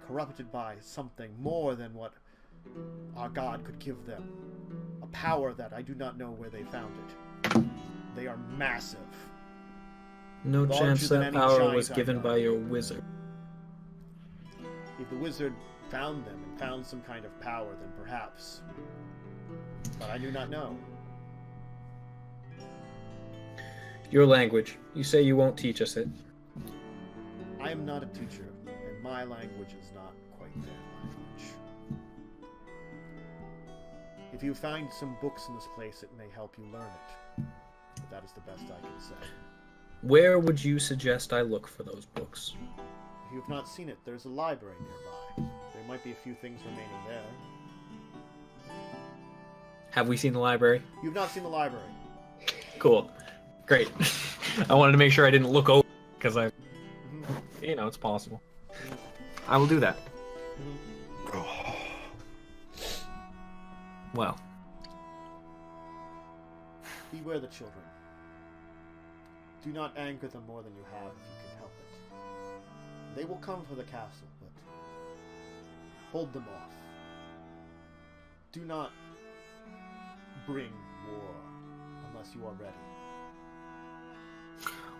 Corrupted by something more than what our god could give them. A power that I do not know where they found it. They are massive. no Larger chance than that any power giant was I given know. by your wizard. If the wizard found them and found some kind of power, then perhaps. But I do not know. Your language. You say you won't teach us it. I am not a teacher, and my language is not quite their language. If you find some books in this place, it may help you learn it. But that is the best I can say. Where would you suggest I look for those books? If you have not seen it, there's a library nearby. There might be a few things remaining there. Have we seen the library? You've not seen the library. Cool. Great. I wanted to make sure I didn't look over because I, it's possible. I will do that. Well, Beware the children. Do not anger them more than you have if you can help it. They will come for the castle, but hold them off. Do not bring war unless you are ready.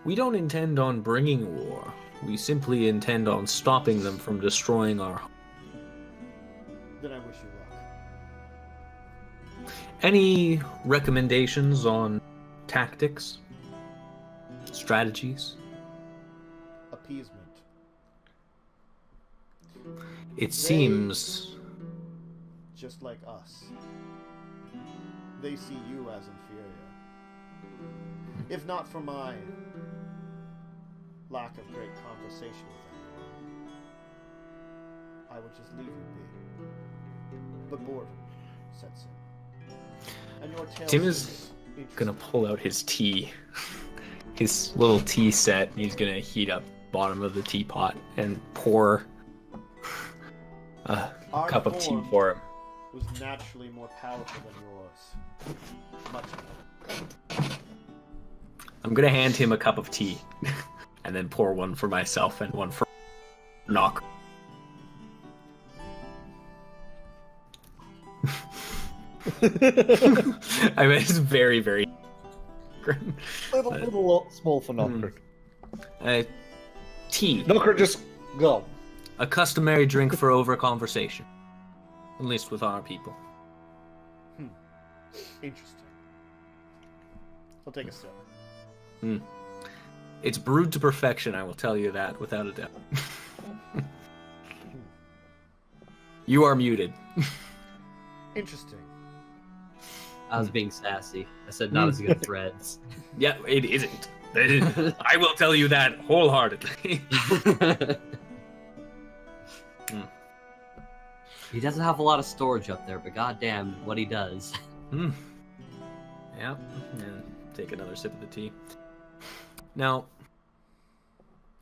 we don't intend on bringing war. We simply intend on stopping them from destroying our home. Then I wish you luck. Any recommendations on tactics? Strategies? Appeasement. It seems... Just like us. They see you as inferior. If not for my lack of great conversation with them, I would just leave you be. But boredom sets in. And your tale Tim is seems gonna interesting. pull out his tea. His little tea set. He's gonna heat up the bottom of the teapot and pour a Our cup of tea form for him. was naturally more powerful than yours. Much more. I'm gonna hand him a cup of tea, and then pour one for myself and one for Nokren. I mean, it's very, very. Little small for Nokren. Tea, Nokren, just go. a customary drink for over conversation, at least with our people. Interesting. I'll take a sip. It's brewed to perfection, I will tell you that without a doubt. You are muted. Interesting. I was being sassy. I said not as good threads. Yeah, it isn't. I will tell you that wholeheartedly. He doesn't have a lot of storage up there, but goddamn, what he does. Yeah, and take another sip of the tea. Now,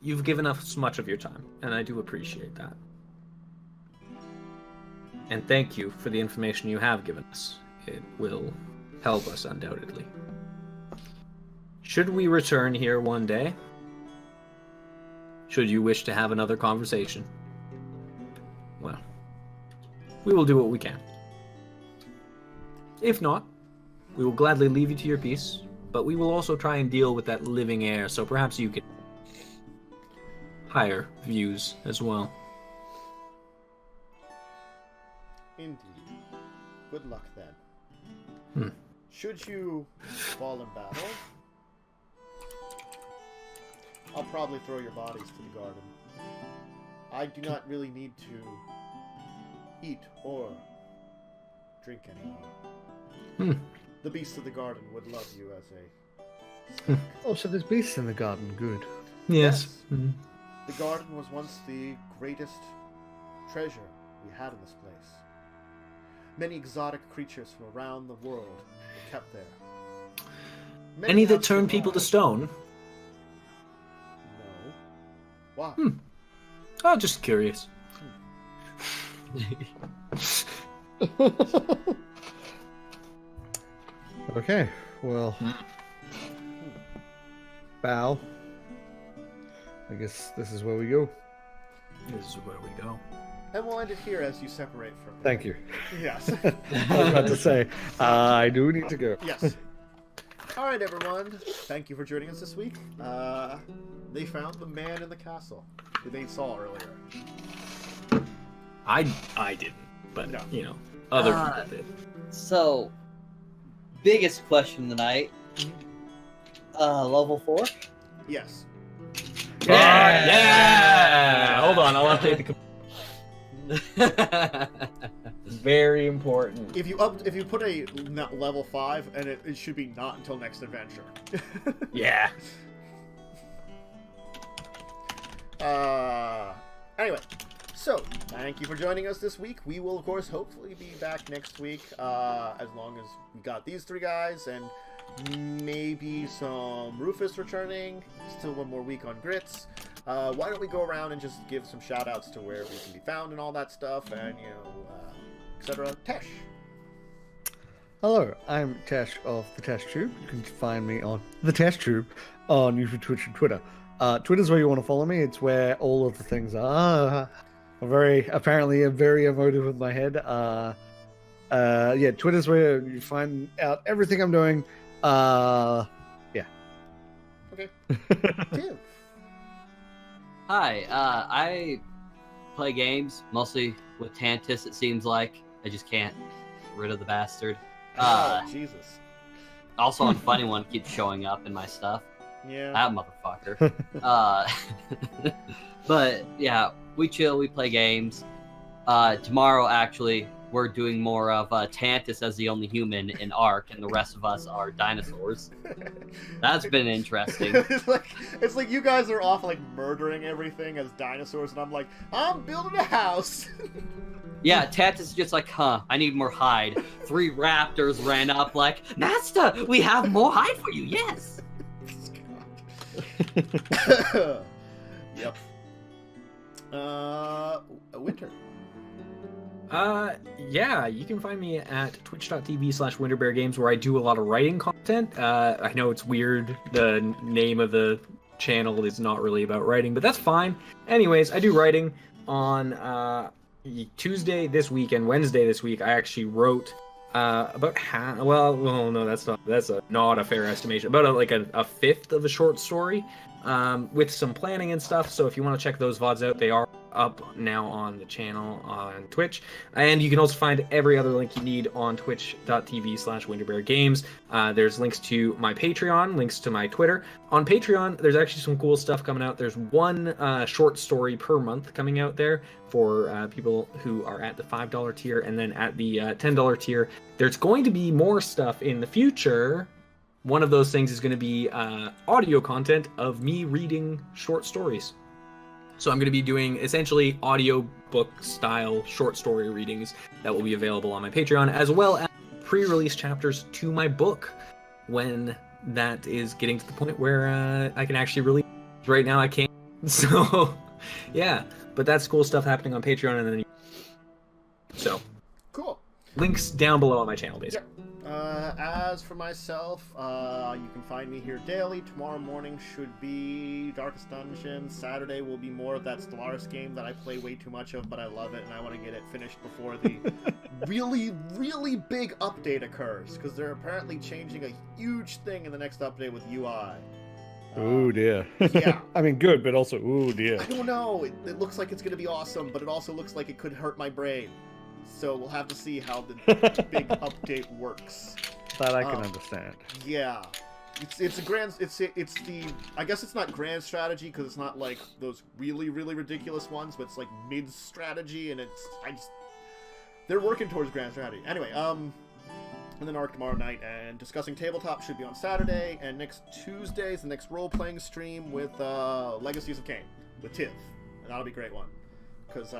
you've given us much of your time, and I do appreciate that. And thank you for the information you have given us. It will help us undoubtedly. Should we return here one day, should you wish to have another conversation, well, we will do what we can. If not, we will gladly leave you to your peace, but we will also try and deal with that living air, so perhaps you can higher views as well. Indeed. Good luck then. Should you fall in battle, I'll probably throw your bodies to the garden. I do not really need to eat or drink anymore. The beasts of the garden would love you as a snack. Oh, so there's beasts in the garden. Good. Yes. The garden was once the greatest treasure we had in this place. Many exotic creatures from around the world were kept there. Many Any that have turn people to survived. stone? Why? Oh, just curious. Okay, well, bow. I guess this is where we go. This is where we go. And we'll end it here as you separate from me. Thank you. Yes. I was about to say, I do need to go. Yes. All right, everyone. Thank you for joining us this week. They found the man in the castle who they saw earlier. I didn't, but No. you know, other people did. So, biggest question of the night. Level 4? Yes. Yeah! Hold on, I'll update the. Very important. If you put a level 5, and it should be not until next adventure. Yeah. Anyway, so thank you for joining us this week. We will, of course, hopefully be back next week, as long as we got these 3 guys and maybe some Rufus returning. Still one more week on Grits. Why don't we go around and just give some shout outs to where we can be found and all that stuff, and etc. Tesh. Hello, I'm Tesh of the Tesh Tube. You can find me on the Tesh Tube on YouTube, Twitch, and Twitter. Twitter's where you want to follow me. It's where all of the things are. I'm very emotive with my head. Yeah, Twitter's where you find out everything I'm doing. Yeah. Okay. Tim. Hi, I play games, mostly with Tantus, it seems like. I just can't get rid of the bastard. Jesus. Also on Funny One keeps showing up in my stuff. Yeah. That motherfucker. But yeah, we chill, we play games. Tomorrow, actually, we're doing more of Tantus as the only human in Ark, and the rest of us are dinosaurs. That's been interesting. it's like you guys are off like murdering everything as dinosaurs, and I'm like, I'm building a house. Yeah, Tantus is just like, I need more hide. 3 raptors ran up like, Master, we have more hide for you, yes! Yep. Winter. Yeah, you can find me at twitch.tv/winterbeargames, where I do a lot of writing content. I know it's weird, the name of the channel is not really about writing, but that's fine. Anyways, I do writing on Tuesday this week and Wednesday this week. I actually wrote about half. Well, no, that's not a fair estimation. About a fifth of a short story, with some planning and stuff. So if you want to check those VODs out, they are up now on the channel on Twitch, and you can also find every other link you need on twitch.tv/winterbeargames. There's links to my Patreon, links to my Twitter. On Patreon, there's actually some cool stuff coming out. There's one short story per month coming out there for people who are at the $5 tier, and then at the $10 tier, there's going to be more stuff in the future. One of those things is going to be audio content of me reading short stories. So I'm going to be doing essentially audiobook style short story readings that will be available on my Patreon, as well as pre-release chapters to my book when that is getting to the point where I can actually release. Right now I can't. So yeah, but that's cool stuff happening on Patreon, and then so Cool. links down below on my channel, basically. As for myself, you can find me here daily. Tomorrow morning should be Darkest Dungeon. Saturday will be more of that Stellaris game that I play way too much of, but I love it, and I want to get it finished before the really, really big update occurs, because they're apparently changing a huge thing in the next update with UI. Oh dear. Yeah. I mean, good, but also, oh dear. I don't know. It looks like it's going to be awesome, but it also looks like it could hurt my brain. So we'll have to see how the big update works. That I can understand. Yeah, it's a grand. It's the. I guess it's not grand strategy because it's not like those really ridiculous ones, but it's like mid strategy, and they're working towards grand strategy. Anyway, and then Arc tomorrow night, and discussing tabletop should be on Saturday, and next Tuesday is the next role playing stream with Legacies of Kain with Tiv, and that'll be a great one because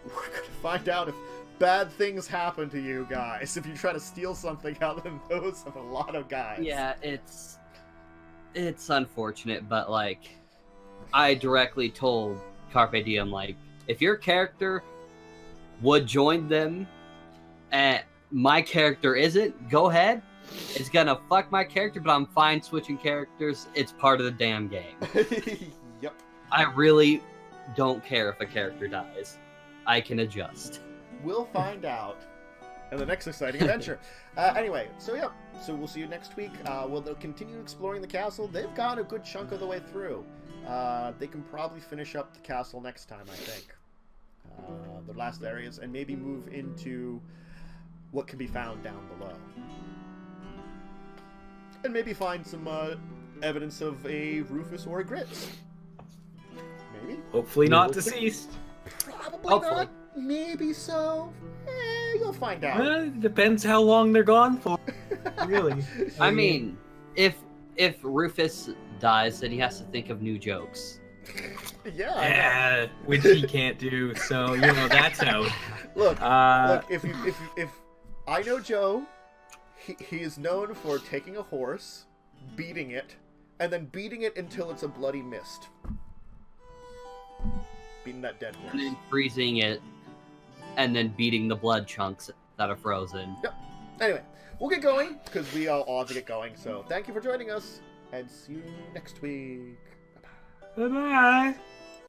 we're gonna find out if bad things happen to you guys if you try to steal something out of those of a lot of guys. Yeah, it's unfortunate, but like, I directly told Carpe Diem, like, if your character would join them and my character isn't, go ahead. It's gonna fuck my character, but I'm fine switching characters. It's part of the damn game. Yep. I really don't care if a character dies. I can adjust. We'll find out in the next exciting adventure. Anyway, so yeah, so we'll see you next week. They'll continue exploring the castle. They've gone a good chunk of the way through. They can probably finish up the castle next time, I think. The last areas, and maybe move into what can be found down below. And maybe find some evidence of a Rufus or a Grits. Maybe? Hopefully not deceased. Probably Hopefully. not. Maybe so. You'll find out. Well, it depends how long they're gone for. Really. I mean, if Rufus dies, then he has to think of new jokes. Yeah. I know. Yeah, which he can't do. So that's out. Look, Uh, look. If I know Joe, he is known for taking a horse, beating it, and then beating it until it's a bloody mist. Beating that dead horse. And then freezing it, and then beating the blood chunks that are frozen. Yep. Anyway, we'll get going because we all have to get going. So thank you for joining us, and see you next week. Bye-bye. Bye-bye.